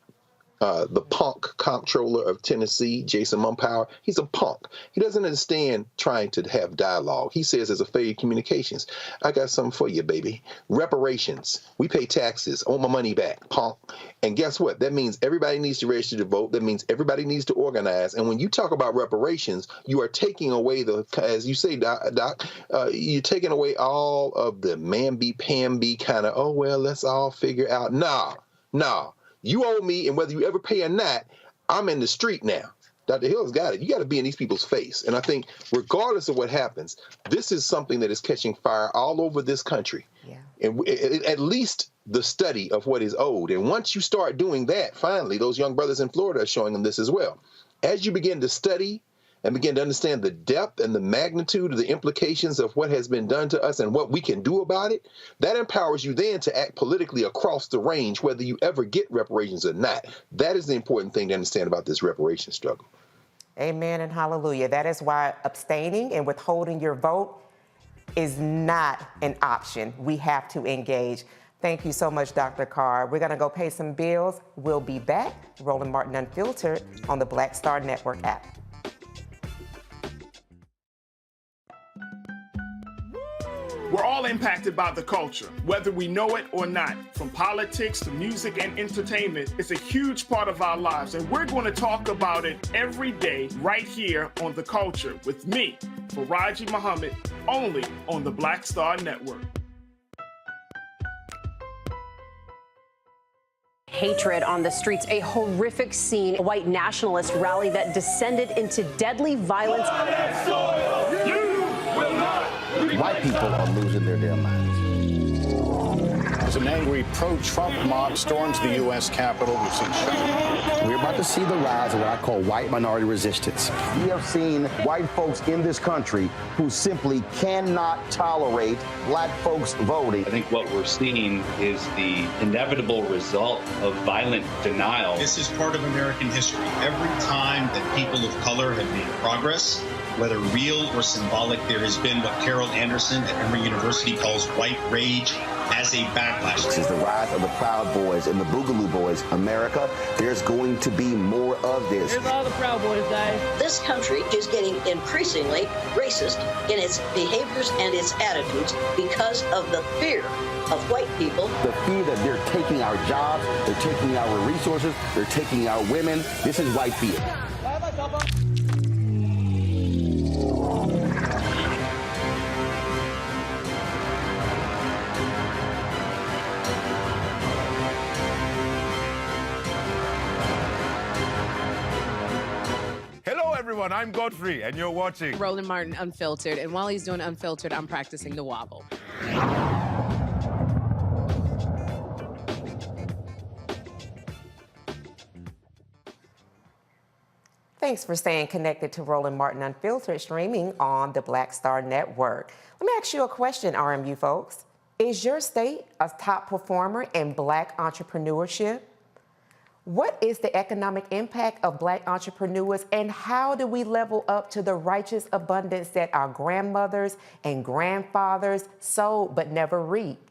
The punk comptroller of Tennessee, Jason Mumpower, he's a punk. He doesn't understand trying to have dialogue. He says there's a failure of communications. I got something for you, baby. Reparations. We pay taxes. I want my money back, punk. And guess what? That means everybody needs to register to vote. That means everybody needs to organize. And when you talk about reparations, you are taking away as you say, Doc, you're taking away all of the mamby-pamby kind of, oh, well, let's all figure out. No. You owe me, and whether you ever pay or not, I'm in the street now. Dr. Hill's got it. You got to be in these people's face. And I think regardless of what happens, this is something that is catching fire all over this country. Yeah. And at least the study of what is owed. And once you start doing that, finally, those young brothers in Florida are showing them this as well. As you begin to study and begin to understand the depth and the magnitude of the implications of what has been done to us and what we can do about it, that empowers you then to act politically across the range, whether you ever get reparations or not. That is the important thing to understand about this reparation struggle. Amen and hallelujah. That is why abstaining and withholding your vote is not an option. We have to engage. Thank you so much, Dr. Carr. We're going to go pay some bills. We'll be back. Roland Martin Unfiltered on the Black Star Network app. We're all impacted by the culture, whether we know it or not. From politics to music and entertainment, it's a huge part of our lives, and we're going to talk about it every day right here on The Culture with me, Faraji Muhammad, only on the Black Star Network. Hatred on the streets, a horrific scene, a white nationalist rally that descended into deadly violence. White people are losing their damn minds. As an angry pro-Trump mob storms the U.S. Capitol, we've seen We're about to see the rise of what I call white minority resistance. We have seen white folks in this country who simply cannot tolerate black folks voting. I think what we're seeing is the inevitable result of violent denial. This is part of American history. Every time that people of color have made progress, whether real or symbolic, there has been what Carol Anderson at Emory University calls white rage as a backlash. This is the rise of the Proud Boys and the Boogaloo Boys. America, there's going to be more of this. Here's all the Proud Boys, guys. This country is getting increasingly racist in its behaviors and its attitudes because of the fear of white people. The fear that they're taking our jobs, they're taking our resources, they're taking our women. This is white fear. Hello, everyone. I'm Godfrey, and you're watching Roland Martin Unfiltered. And while he's doing Unfiltered, I'm practicing the wobble. Thanks for staying connected to Roland Martin Unfiltered, streaming on the Black Star Network. Let me ask you a question, RMU folks. Is your state a top performer in Black entrepreneurship? What is the economic impact of Black entrepreneurs, and how do we level up to the righteous abundance that our grandmothers and grandfathers sowed but never reaped?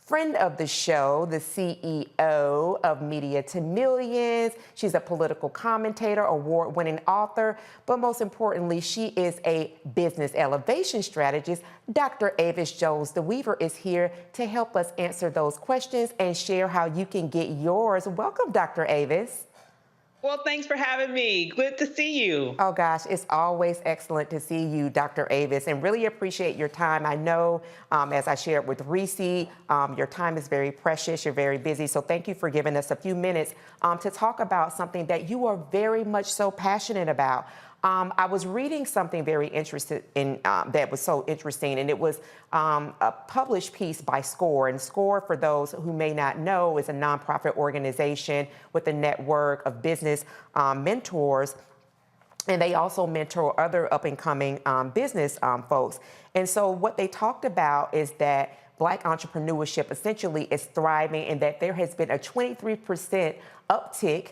Friend of the show, the CEO of Media to Millions. She's a political commentator, award-winning author, but most importantly, she is a business elevation strategist. Dr. Avis Jones the Weaver is here to help us answer those questions and share how you can get yours. Welcome, Dr. Avis. Well, thanks for having me. Good to see you. Oh gosh, it's always excellent to see you, Dr. Avis, and really appreciate your time. I know, as I shared with Reese, your time is very precious. You're very busy, so thank you for giving us a few minutes to talk about something that you are very much so passionate about. I was reading something very interested in that was so interesting, and it was a published piece by SCORE. And SCORE, for those who may not know, is a nonprofit organization with a network of business mentors. And they also mentor other up-and-coming business folks. And so what they talked about is that Black entrepreneurship essentially is thriving, and that there has been a 23% uptick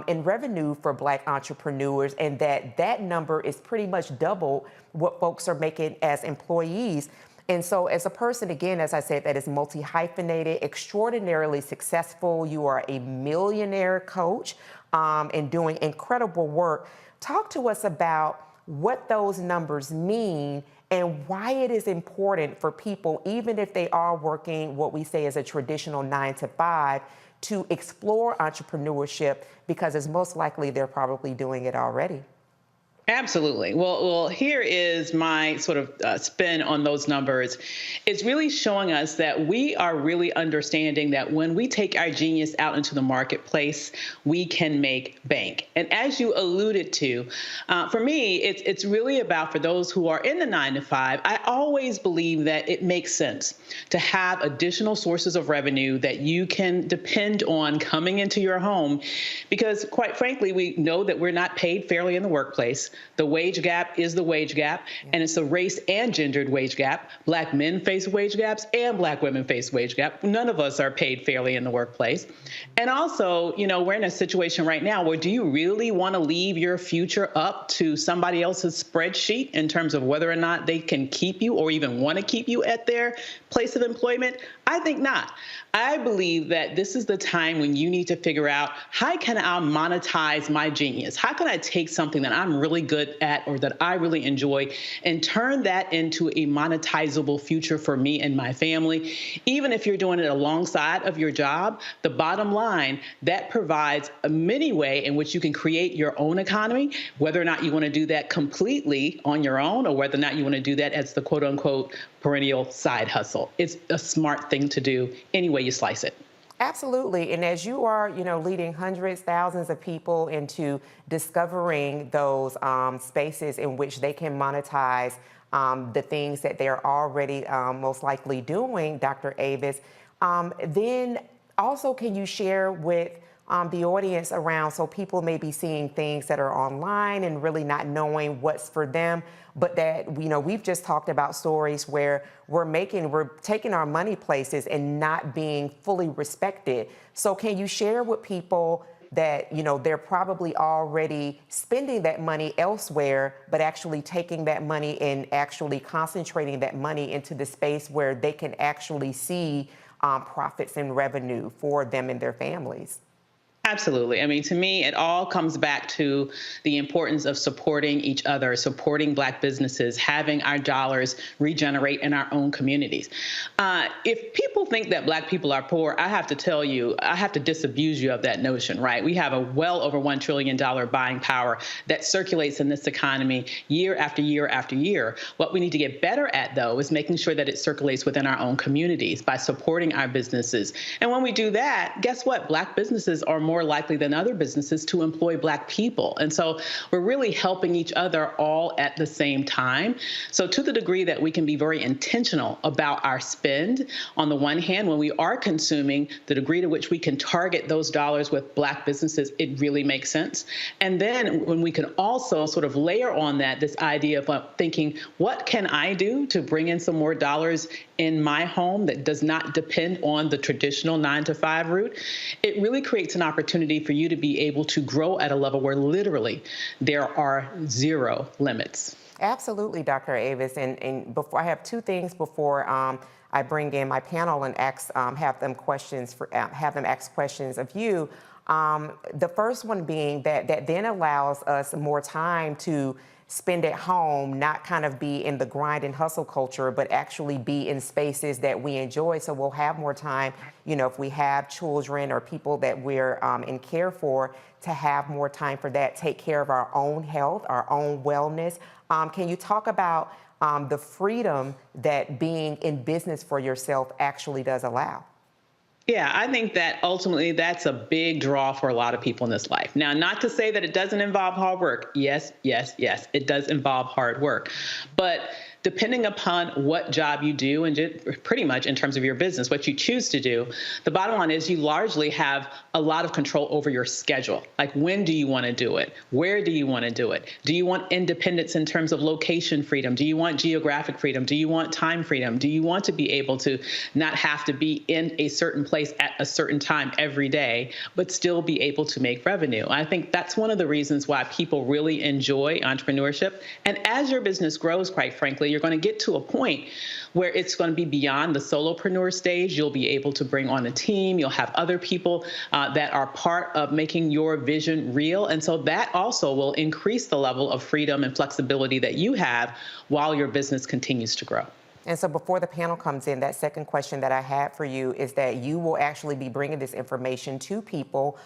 in revenue for Black entrepreneurs, and that number is pretty much double what folks are making as employees. And so as a person, again, as I said, that is multi-hyphenated, extraordinarily successful, you are a millionaire coach and doing incredible work. Talk to us about what those numbers mean and why it is important for people, even if they are working what we say is a traditional 9-to-5, to explore entrepreneurship, because it's most likely they're probably doing it already. Absolutely. Well, here is my sort of spin on those numbers. It's really showing us that we are really understanding that when we take our genius out into the marketplace, we can make bank. And as you alluded to, for me, it's really about, for those who are in the 9-to-5, I always believe that it makes sense to have additional sources of revenue that you can depend on coming into your home, because quite frankly, we know that we're not paid fairly in the workplace. The wage gap is the wage gap, and it's a race and gendered wage gap. Black men face wage gaps and Black women face wage gap. None of us are paid fairly in the workplace. And also, we're in a situation right now where, do you really want to leave your future up to somebody else's spreadsheet in terms of whether or not they can keep you or even want to keep you at their place of employment? I think not. I believe that this is the time when you need to figure out, how can I monetize my genius? How can I take something that I'm really good at or that I really enjoy and turn that into a monetizable future for me and my family? Even if you're doing it alongside of your job, the bottom line, that provides a mini way in which you can create your own economy, whether or not you want to do that completely on your own or whether or not you want to do that as the quote unquote perennial side hustle. It's a smart thing to do any way you slice it. Absolutely. And as you are, leading hundreds, thousands of people into discovering those spaces in which they can monetize the things that they're already most likely doing, Dr. Avis, then also can you share with the audience around, so people may be seeing things that are online and really not knowing what's for them, but that, we've just talked about stories where we're taking our money places and not being fully respected. So can you share with people that, they're probably already spending that money elsewhere, but actually taking that money and actually concentrating that money into the space where they can actually see profits and revenue for them and their families? Absolutely. I mean, to me, it all comes back to the importance of supporting each other, supporting Black businesses, having our dollars regenerate in our own communities. If people think that Black people are poor, I have to tell you, I have to disabuse you of that notion, right? We have a well over $1 trillion buying power that circulates in this economy year after year after year. What we need to get better at, though, is making sure that it circulates within our own communities by supporting our businesses. And when we do that, guess what? Black businesses are more likely than other businesses to employ Black people. And so we're really helping each other all at the same time. So to the degree that we can be very intentional about our spend, on the one hand, when we are consuming, the degree to which we can target those dollars with Black businesses, it really makes sense. And then when we can also sort of layer on that, this idea of thinking, what can I do to bring in some more dollars in my home that does not depend on the traditional 9-to-5 route? It really creates an opportunity for you to be able to grow at a level where literally there are zero limits. Absolutely, Dr. Avis. And before, I have two things before I bring in my panel and have them ask questions of you. The first one being that then allows us more time to spend at home, not kind of be in the grind and hustle culture, but actually be in spaces that we enjoy. So we'll have more time, you know, if we have children or people that we're in care for, to have more time for that, take care of our own health, our own wellness. Can you talk about the freedom that being in business for yourself actually does allow? Yeah, I think that ultimately that's a big draw for a lot of people in this life. Now, not to say that it doesn't involve hard work. Yes, yes, yes, it does involve hard work. But depending upon what job you do and pretty much in terms of your business, what you choose to do, the bottom line is you largely have a lot of control over your schedule. Like, when do you want to do it? Where do you want to do it? Do you want independence in terms of location freedom? Do you want geographic freedom? Do you want time freedom? Do you want to be able to not have to be in a certain place at a certain time every day, but still be able to make revenue? I think that's one of the reasons why people really enjoy entrepreneurship. And as your business grows, quite frankly, you're going to get to a point where it's going to be beyond the solopreneur stage. You'll be able to bring on a team. You'll have other people that are part of making your vision real. And so that also will increase the level of freedom and flexibility that you have while your business continues to grow. And so before the panel comes in, that second question that I had for you is that you will actually be bringing this information to people,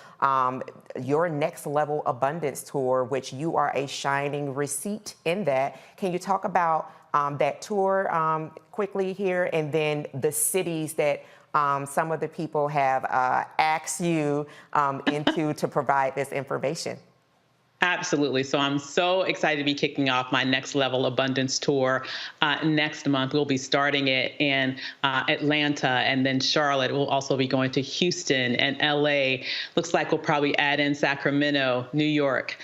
your Next Level Abundance Tour, which you are a shining receipt in that. Can you talk about that tour quickly here, and then the cities that some of the people have asked you into to provide this information? Absolutely. So I'm so excited to be kicking off my Next Level Abundance Tour next month. We'll be starting it in Atlanta and then Charlotte. We'll also be going to Houston and LA. Looks like we'll probably add in Sacramento, New York,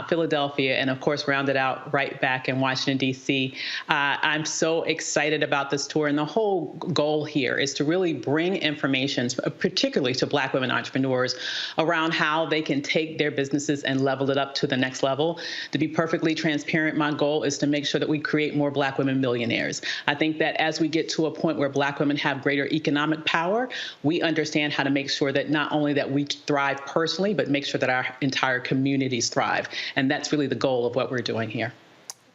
Philadelphia, and of course, round it out right back in Washington, D.C. I'm so excited about this tour. And the whole goal here is to really bring information, particularly to Black women entrepreneurs, around how they can take their businesses and level it up to the next level. To be perfectly transparent, my goal is to make sure that we create more Black women millionaires. I think that as we get to a point where Black women have greater economic power, we understand how to make sure that not only that we thrive personally, but make sure that our entire communities thrive. And that's really the goal of what we're doing here.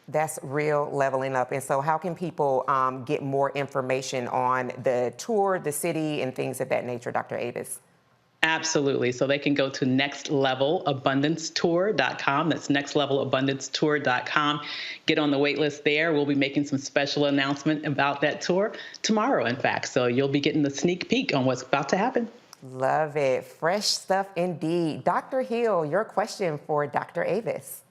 That's real leveling up. And so how can people get more information on the tour, the city, and things of that nature, Dr. Avis? Absolutely. So they can go to nextlevelabundancetour.com. That's nextlevelabundancetour.com. Get on the wait list there. We'll be making some special announcement about that tour tomorrow, in fact. So you'll be getting the sneak peek on what's about to happen. Love it. Fresh stuff indeed. Dr. Hill, your question for Dr. Avis.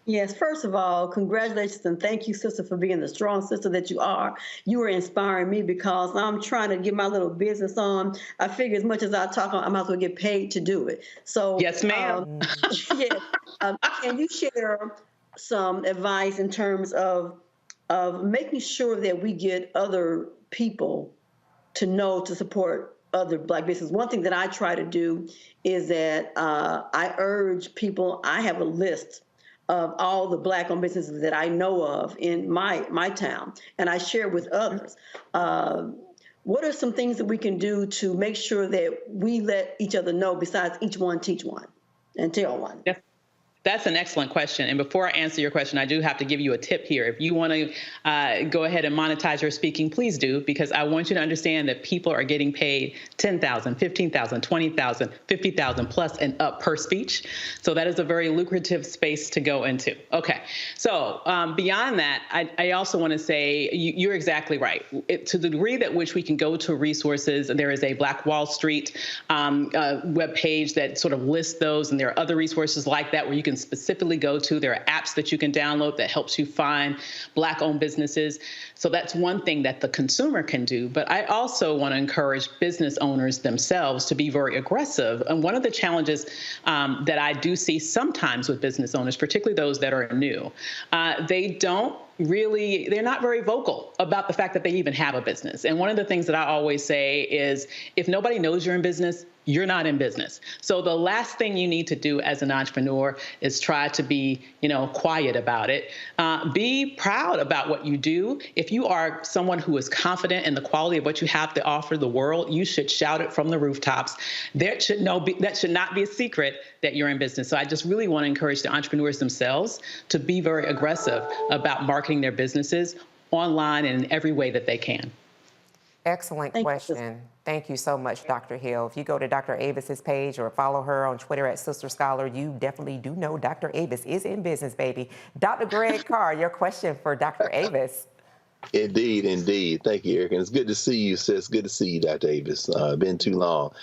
Yes, first of all, congratulations and thank you, sister, for being the strong sister that you are. You are inspiring me because I'm trying to get my little business on. I figure as much as I talk, I might as well get paid to do it. So yes, ma'am. Can you share some advice in terms of making sure that we get other people to know to support other Black businesses? One thing that I try to do is that I urge people, I have a list of all the Black-owned businesses that I know of in my town, and I share with others. What are some things that we can do to make sure that we let each other know, besides each one teach one and tell one? Yes. That's an excellent question. And before I answer your question, I do have to give you a tip here. If you want to go ahead and monetize your speaking, please do, because I want you to understand that people are getting paid $10,000, $15,000, $20,000, $50,000 plus and up per speech. So that is a very lucrative space to go into. Okay. So beyond that, I also want to say you're exactly right. To the degree that which we can go to resources, there is a Black Wall Street webpage that sort of lists those, and there are other resources like that where you can specifically go to. There are apps that you can download that helps you find Black-owned businesses. So that's one thing that the consumer can do. But I also want to encourage business owners themselves to be very aggressive. And one of the challenges that I do see sometimes with business owners, particularly those that are new, they don't they're not very vocal about the fact that they even have a business. And one of the things that I always say is, if nobody knows you're in business, you're not in business. So the last thing you need to do as an entrepreneur is try to be, quiet about it. Be proud about what you do. If you are someone who is confident in the quality of what you have to offer the world, you should shout it from the rooftops. That should not be a secret that you're in business. So I just really want to encourage the entrepreneurs themselves to be very aggressive about marketing their businesses online and in every way that they can. Excellent question. Thank you so much, Dr. Hill. If you go to Dr. Avis's page or follow her on Twitter at Sister Scholar, you definitely do know Dr. Avis is in business, baby. Dr. Greg Carr, your question for Dr. Avis. Indeed, indeed. Thank you, Eric. And it's good to see you, sis. Good to see you, Dr. Avis. Been too long.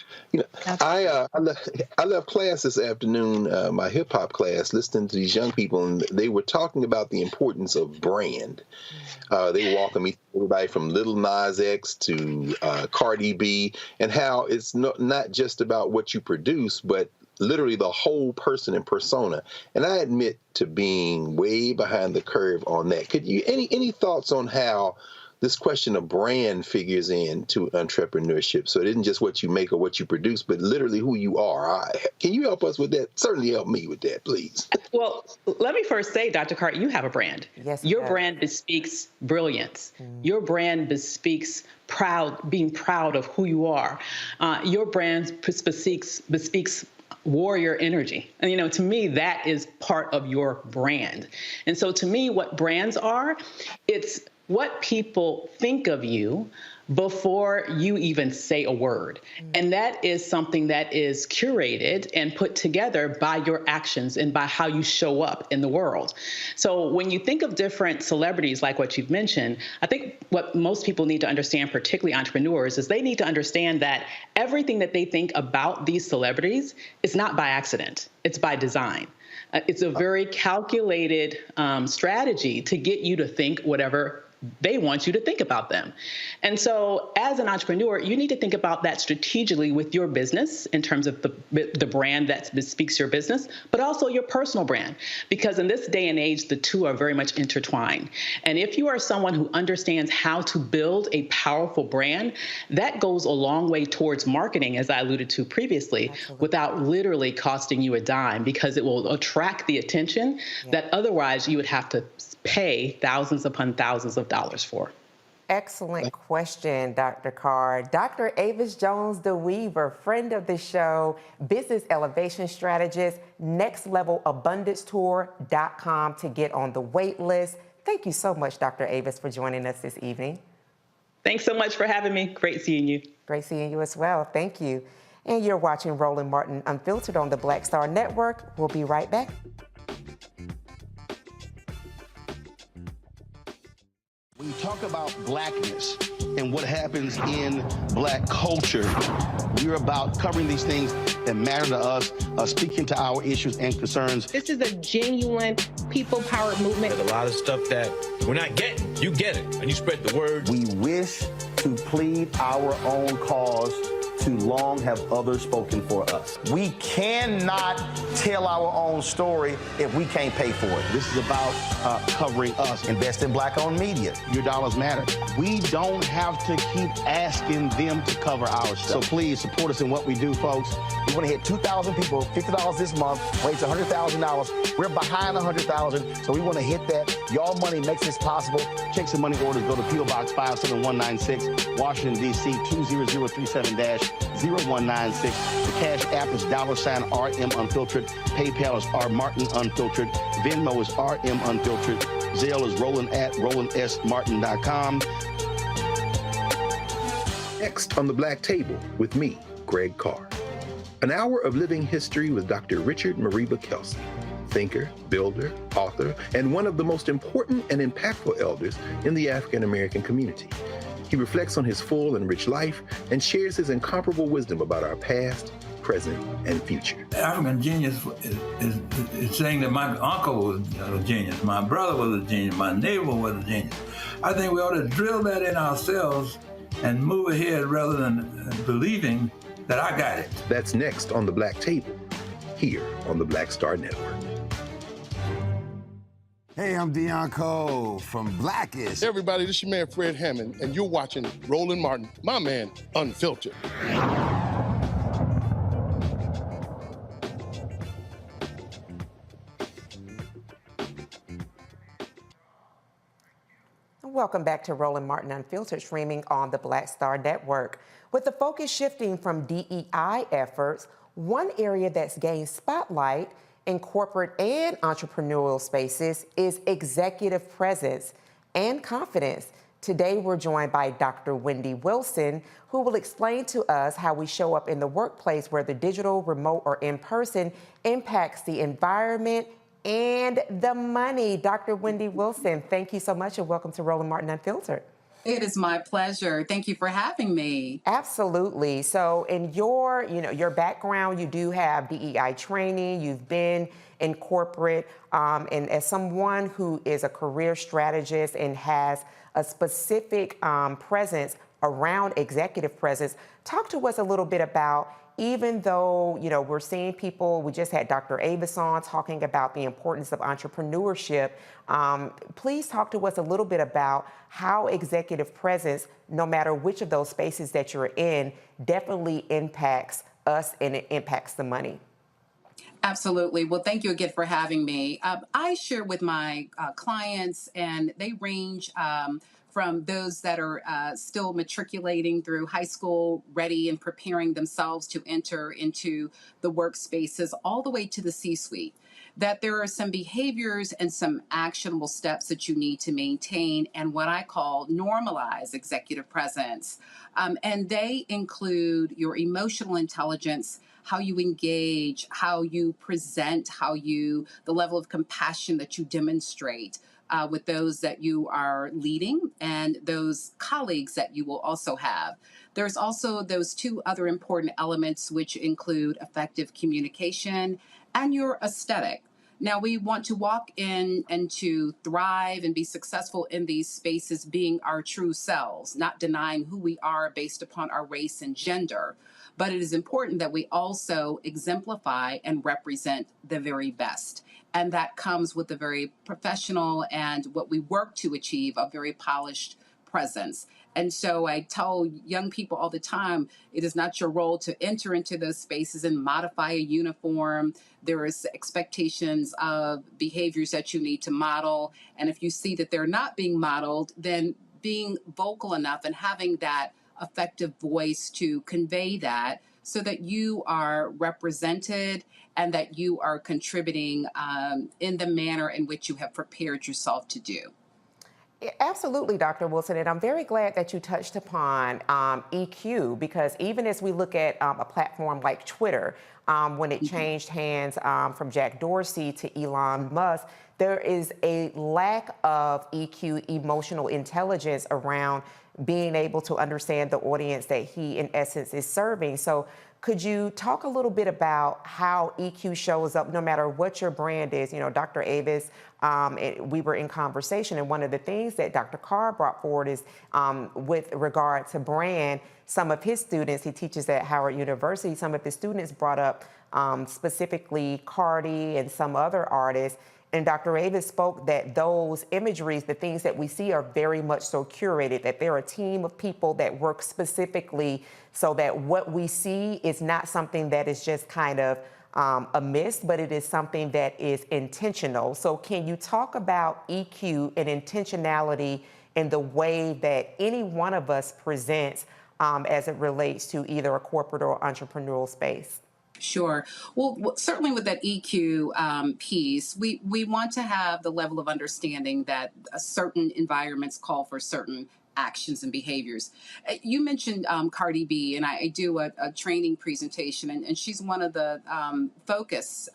I left class this afternoon, my hip hop class, listening to these young people, and they were talking about the importance of brand. They were walking me through everybody from Lil Nas X to Cardi B, and how it's not just about what you produce, but literally the whole person and persona. And I admit to being way behind the curve on that. Could you, any thoughts on how this question of brand figures into entrepreneurship? So it isn't just what you make or what you produce, but literally who you are. Can you help us with that? Certainly help me with that, please. Well, let me first say, Dr. Cart, you have a brand. Yes. Your brand bespeaks brilliance. Your brand bespeaks being proud of who you are. Your brand bespeaks warrior energy. And, to me, that is part of your brand. And so to me, what brands are, it's what people think of you before you even say a word. And that is something that is curated and put together by your actions and by how you show up in the world. So when you think of different celebrities like what you've mentioned, I think what most people need to understand, particularly entrepreneurs, is they need to understand that everything that they think about these celebrities is not by accident. It's by design. It's a very calculated strategy to get you to think whatever they want you to think about them. And so as an entrepreneur, you need to think about that strategically with your business in terms of the brand that bespeaks your business, but also your personal brand. Because in this day and age, the two are very much intertwined. And if you are someone who understands how to build a powerful brand, that goes a long way towards marketing, as I alluded to previously, without literally costing you a dime, because it will attract the attention that otherwise you would have to pay thousands upon thousands of dollars for. Excellent question, Dr. Carr. Dr. Avis Jones the Weaver, friend of the show, business elevation strategist, nextlevelabundancetour.com to get on the wait list. Thank you so much, Dr. Avis, for joining us this evening. Thanks so much for having me. Great seeing you. Great seeing you as well. Thank you. And you're watching Roland Martin Unfiltered on the Black Star Network. We'll be right back. When you talk about blackness and what happens in black culture, we're about covering these things that matter to us, speaking to our issues and concerns. This is a genuine people-powered movement. There's a lot of stuff that we're not getting. You get it, and you spread the word. We wish to plead our own cause. Too long have others spoken for us. We cannot tell our own story if we can't pay for it. This is about covering us. Invest in black-owned media. Your dollars matter. We don't have to keep asking them to cover our stuff. So please support us in what we do, folks. We want to hit 2,000 people, $50 this month, raise $100,000. We're behind 100,000, so we want to hit that. Y'all money makes this possible. Check some money orders. Go to P.O. Box 57196, Washington, D.C. 20037-0196. The Cash App is $RM Unfiltered. PayPal is R Martin Unfiltered. Venmo is RM Unfiltered. Zelle is Roland at RolandSMartin.com. Next on the Black Table with me, Greg Carr. An hour of living history with Dr. Richard Mariba Kelsey, thinker, builder, author, and one of the most important and impactful elders in the African American community. He reflects on his full and rich life and shares his incomparable wisdom about our past, present, and future. African genius is saying that my uncle was a genius, my brother was a genius, my neighbor was a genius. I think we ought to drill that in ourselves and move ahead rather than believing that I got it. That's next on the Black Table, here on the Black Star Network. Hey, I'm Deion Cole from Blackish. Hey everybody, this is your man Fred Hammond, and you're watching Roland Martin, my man, Unfiltered. Welcome back to Roland Martin Unfiltered, streaming on the Black Star Network. With the focus shifting from DEI efforts, one area that's gained spotlight in corporate and entrepreneurial spaces is executive presence and confidence. Today, we're joined by Dr. Wendy Wilson, who will explain to us how we show up in the workplace, where the digital, remote, or in-person impacts the environment and the money. Dr. Wendy Wilson, thank you so much and welcome to Roland Martin Unfiltered. It is my pleasure. Thank you for having me. Absolutely. So in your background, you do have DEI training, you've been in corporate, and as someone who is a career strategist and has a specific presence around executive presence, talk to us a little bit about, even though, we're seeing people, we just had Dr. Avis on talking about the importance of entrepreneurship. Please talk to us a little bit about how executive presence, no matter which of those spaces that you're in, definitely impacts us and it impacts the money. Absolutely. Well, thank you again for having me. I share with my clients, and they range from those that are still matriculating through high school, ready and preparing themselves to enter into the workspaces, all the way to the C-suite, that there are some behaviors and some actionable steps that you need to maintain and what I call normalize executive presence. And they include your emotional intelligence, how you engage, how you present, the level of compassion that you demonstrate with those that you are leading and those colleagues that you will also have. There's also those two other important elements, which include effective communication and your aesthetic. Now, we want to walk in and to thrive and be successful in these spaces being our true selves, not denying who we are based upon our race and gender. But it is important that we also exemplify and represent the very best. And that comes with a very professional and what we work to achieve, a very polished presence. And so I tell young people all the time, it is not your role to enter into those spaces and modify a uniform. There is expectations of behaviors that you need to model. And if you see that they're not being modeled, then being vocal enough and having that effective voice to convey that so that you are represented and that you are contributing in the manner in which you have prepared yourself to do. Absolutely, Dr. Wilson, and I'm very glad that you touched upon EQ, because even as we look at a platform like Twitter, when it changed hands from Jack Dorsey to Elon Musk, there is a lack of EQ, emotional intelligence, around being able to understand the audience that he, in essence, is serving. So could you talk a little bit about how EQ shows up, no matter what your brand is? Dr. Avis, we were in conversation, and one of the things that Dr. Carr brought forward is with regard to brand, some of his students, he teaches at Howard University, some of his students brought up specifically Cardi and some other artists. And Dr. Avis spoke that those imageries, the things that we see, are very much so curated, that they're a team of people that work specifically so that what we see is not something that is just kind of a miss, but it is something that is intentional. So can you talk about EQ and intentionality in the way that any one of us presents as it relates to either a corporate or entrepreneurial space? Sure. Well, certainly with that EQ piece, we want to have the level of understanding that certain environments call for certain actions and behaviors. You mentioned Cardi B, and I do a training presentation, and she's one of the focus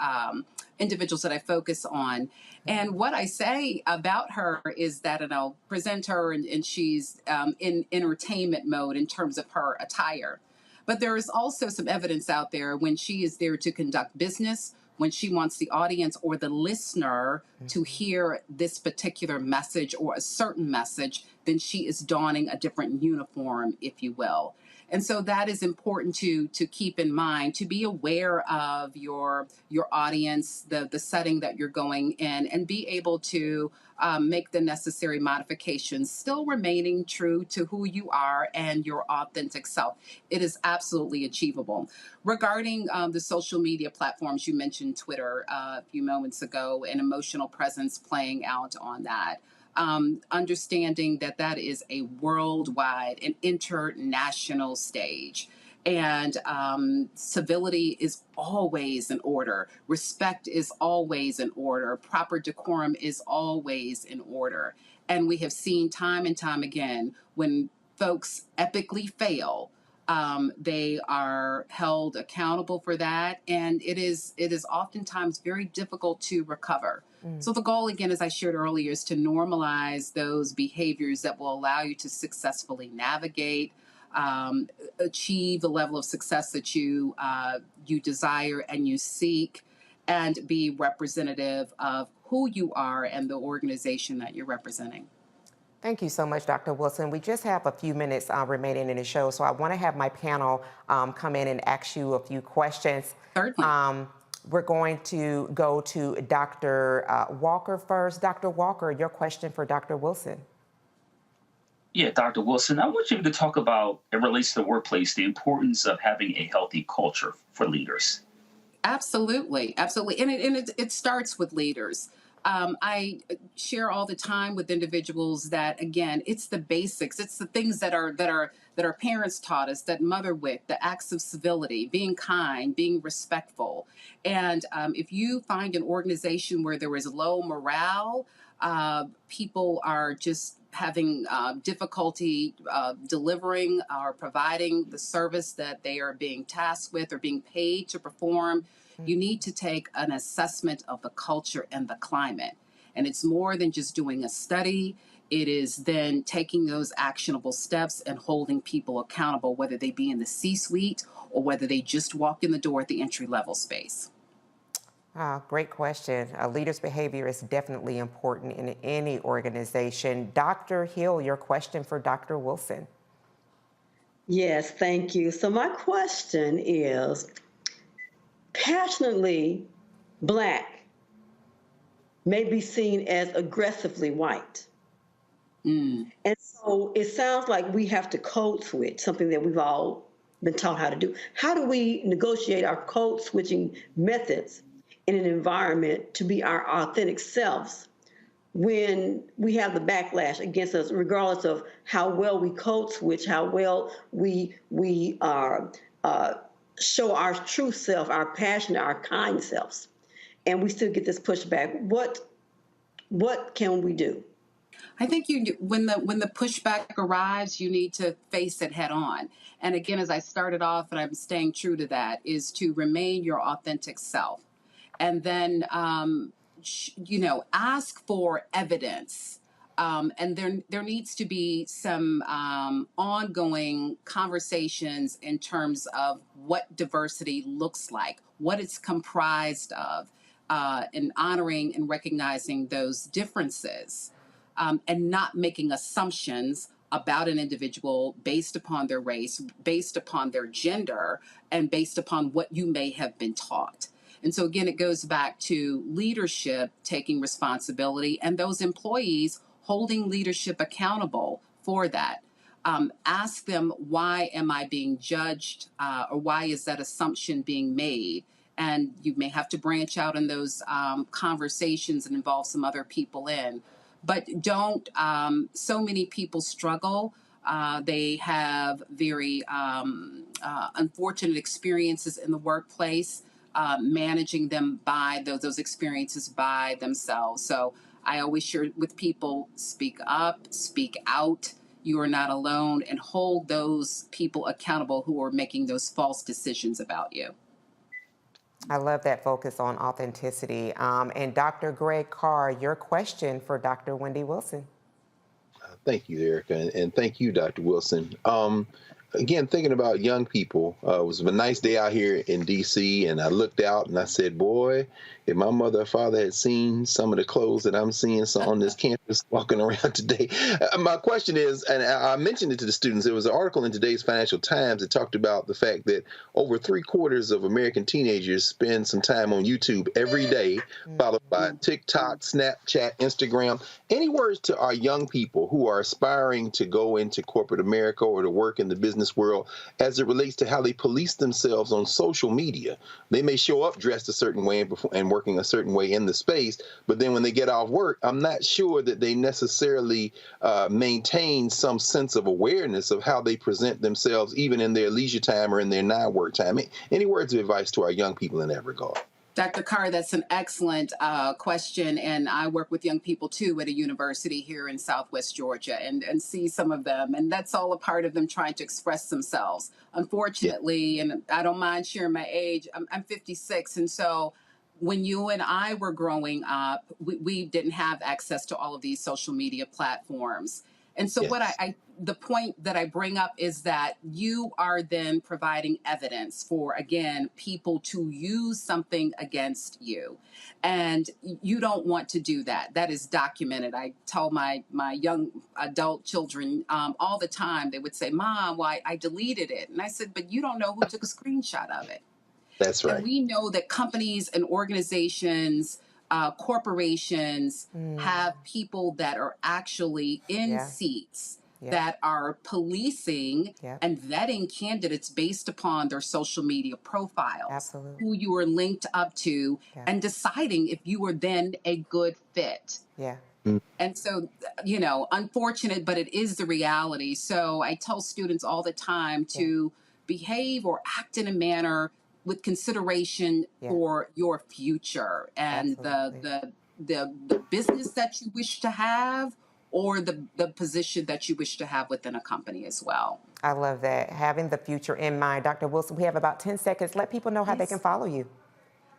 individuals that I focus on. And what I say about her is that, and I'll present her, and she's in entertainment mode in terms of her attire. But there is also some evidence out there when she is there to conduct business, when she wants the audience or the listener to hear this particular message or a certain message, then she is donning a different uniform, if you will. And so that is important to keep in mind, to be aware of your audience, the setting that you're going in, and be able to make the necessary modifications, still remaining true to who you are and your authentic self. It is absolutely achievable. Regarding the social media platforms, you mentioned Twitter a few moments ago, and emotional presence playing out on that. Understanding that that is a worldwide and international stage. And civility is always in order. Respect is always in order. Proper decorum is always in order. And we have seen time and time again when folks epically fail, they are held accountable for that. And it is oftentimes very difficult to recover. So the goal, again, as I shared earlier, is to normalize those behaviors that will allow you to successfully navigate, achieve the level of success that you desire and you seek, and be representative of who you are and the organization that you're representing. Thank you so much, Dr. Wilson. We just have a few minutes remaining in the show, so I want to have my panel come in and ask you a few questions. Certainly. We're going to go to Dr. Walker first. Dr. Walker, your question for Dr. Wilson. Yeah, Dr. Wilson, I want you to talk about, it relates to the workplace, the importance of having a healthy culture for leaders. Absolutely, absolutely. And it starts with leaders. I share all the time with individuals that, again, it's the basics. It's the things that our parents taught us, that mother wit, the acts of civility, being kind, being respectful. And if you find an organization where there is low morale, people are just having difficulty delivering or providing the service that they are being tasked with or being paid to perform, you need to take an assessment of the culture and the climate. And it's more than just doing a study. It is then taking those actionable steps and holding people accountable, whether they be in the C-suite or whether they just walk in the door at the entry-level space. Great question. Leaders' behavior is definitely important in any organization. Dr. Hill, your question for Dr. Wilson. Yes, thank you. So my question is, passionately Black may be seen as aggressively white. And so it sounds like we have to code switch, something that we've all been taught how to do. How do we negotiate our code switching methods in an environment to be our authentic selves when we have the backlash against us, regardless of how well we code switch, how well we show our true self, our passionate, our kind selves, and we still get this pushback? What can we do? I think when the pushback arrives, you need to face it head on. And again, as I started off, and I'm staying true to that, is to remain your authentic self. And then, ask for evidence. And there needs to be some ongoing conversations in terms of what diversity looks like, what it's comprised of, and honoring and recognizing those differences, and not making assumptions about an individual based upon their race, based upon their gender, and based upon what you may have been taught. And so again, it goes back to leadership taking responsibility and those employees holding leadership accountable for that. Ask them, why am I being judged, or why is that assumption being made? And you may have to branch out in those conversations and involve some other people in. But don't, so many people struggle. They have very unfortunate experiences in the workplace, managing them by those experiences by themselves. So I always share with people, speak up, speak out. You are not alone, and hold those people accountable who are making those false decisions about you. I love that focus on authenticity. And Dr. Greg Carr, your question for Dr. Wendy Wilson. Thank you, Erica, and thank you, Dr. Wilson. again, thinking about young people, it was a nice day out here in D.C., and I looked out and I said, boy, if my mother or father had seen some of the clothes that I'm seeing on this campus walking around today. My question is, and I mentioned it to the students, there was an article in today's Financial Times that talked about the fact that over 3/4 of American teenagers spend some time on YouTube every day, followed by TikTok, Snapchat, Instagram. Any words to our young people who are aspiring to go into corporate America or to work in the business world as it relates to how they police themselves on social media? They may show up dressed a certain way and working a certain way in the space, but then when they get off work, I'm not sure that they necessarily maintain some sense of awareness of how they present themselves, even in their leisure time or in their non-work time. Any words of advice to our young people in that regard? Dr. Carr, that's an excellent question. And I work with young people, too, at a university here in Southwest Georgia and see some of them. And that's all a part of them trying to express themselves. Unfortunately, and I don't mind sharing my age, I'm 56. And so when you and I were growing up, we didn't have access to all of these social media platforms. And so the point that I bring up is that you are then providing evidence for, again, people to use something against you. And you don't want to do that. That is documented. I tell my young adult children all the time, they would say, Mom, why I deleted it. And I said, but you don't know who took a screenshot of it. That's right. And we know that companies and organizations, corporations have people that are actually in seats that are policing and vetting candidates based upon their social media profiles, who you are linked up to, and deciding if you are then a good fit. And so, you know, unfortunate, but it is the reality. So I tell students all the time to behave or act in a manner with consideration for your future and the business that you wish to have, or the position that you wish to have within a company as well. I love that, having the future in mind. Dr. Wilson, we have about 10 seconds. Let people know how they can follow you.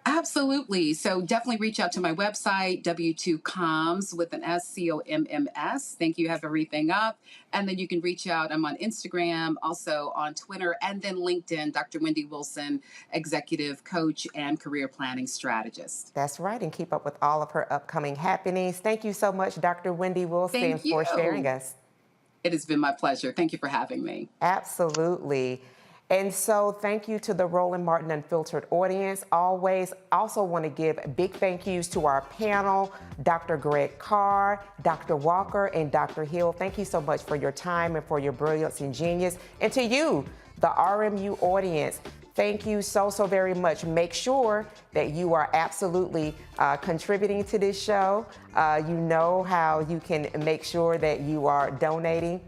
Absolutely. So definitely reach out to my website, W2Comms with an SCOMMS. Thank you. Have everything up. And then you can reach out. I'm on Instagram, also on Twitter, and then LinkedIn, Dr. Wendy Wilson, Executive Coach and Career Planning Strategist. That's right. And keep up with all of her upcoming happenings. Thank you so much, Dr. Wendy Wilson, for sharing us. It has been my pleasure. Thank you for having me. Absolutely. And so thank you to the Roland Martin Unfiltered audience. Always also want to give big thank yous to our panel, Dr. Greg Carr, Dr. Walker, and Dr. Hill. Thank you so much for your time and for your brilliance and genius. And to you, the RMU audience, thank you so very much. Make sure that you are absolutely contributing to this show. You know how you can make sure that you are donating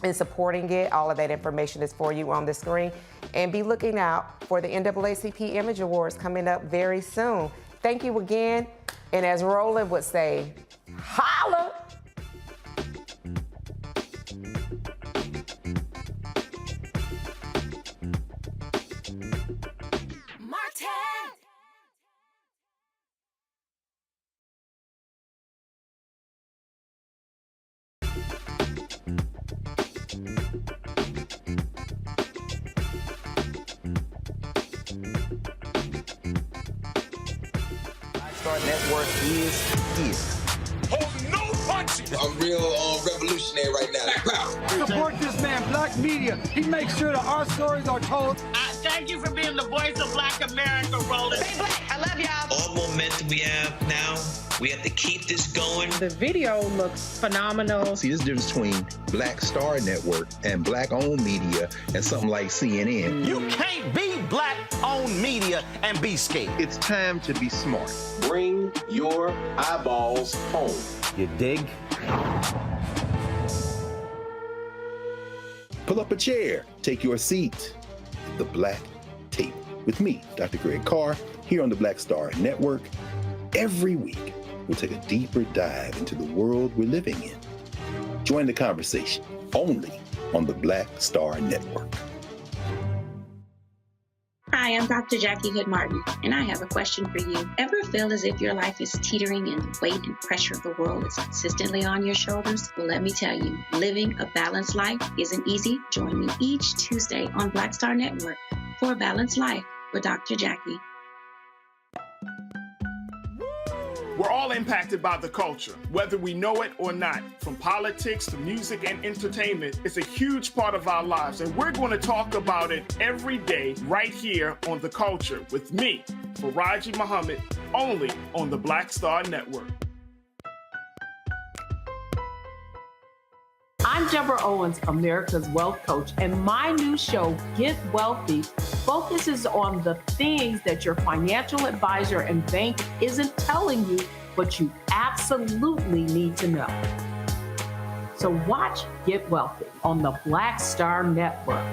and supporting it. All of that information is for you on the screen. And be looking out for the NAACP Image Awards coming up very soon. Thank you again. And as Roland would say, holla! Network is here. Oh, no punches! I'm real revolutionary right now. Support this man, Black Media. He makes sure that our stories are told. Thank you for being the voice of Black America, Roland. Stay black. I love y'all. All momentum we have now, we have to keep this going. The video looks phenomenal. See, there's a difference between Black Star Network and Black-owned media and something like CNN. You can't be Black-owned media and be scared. It's time to be smart. Bring your eyeballs home. You dig? Pull up a chair. Take your seat at the Black Table with me, Dr. Greg Carr, here on the Black Star Network. Every week, we'll take a deeper dive into the world we're living in. Join the conversation only on the Black Star Network. Hi, Hi, I'm Dr. Jackie Hood Martin, and I have a question for you. Ever feel as if your life is teetering and the weight and pressure of the world is consistently on your shoulders? Well, let me tell you, living a balanced life isn't easy. Join me each Tuesday on Black Star Network for A Balanced Life with Dr. Jackie. We're all impacted by the culture, whether we know it or not. From politics to music and entertainment, it's a huge part of our lives, and we're going to talk about it every day right here on The Culture with me, Faraji Muhammad, only on the Black Star Network. I'm Deborah Owens, America's Wealth Coach, and my new show, Get Wealthy, focuses on the things that your financial advisor and bank isn't telling you, but you absolutely need to know. So watch Get Wealthy on the Black Star Network.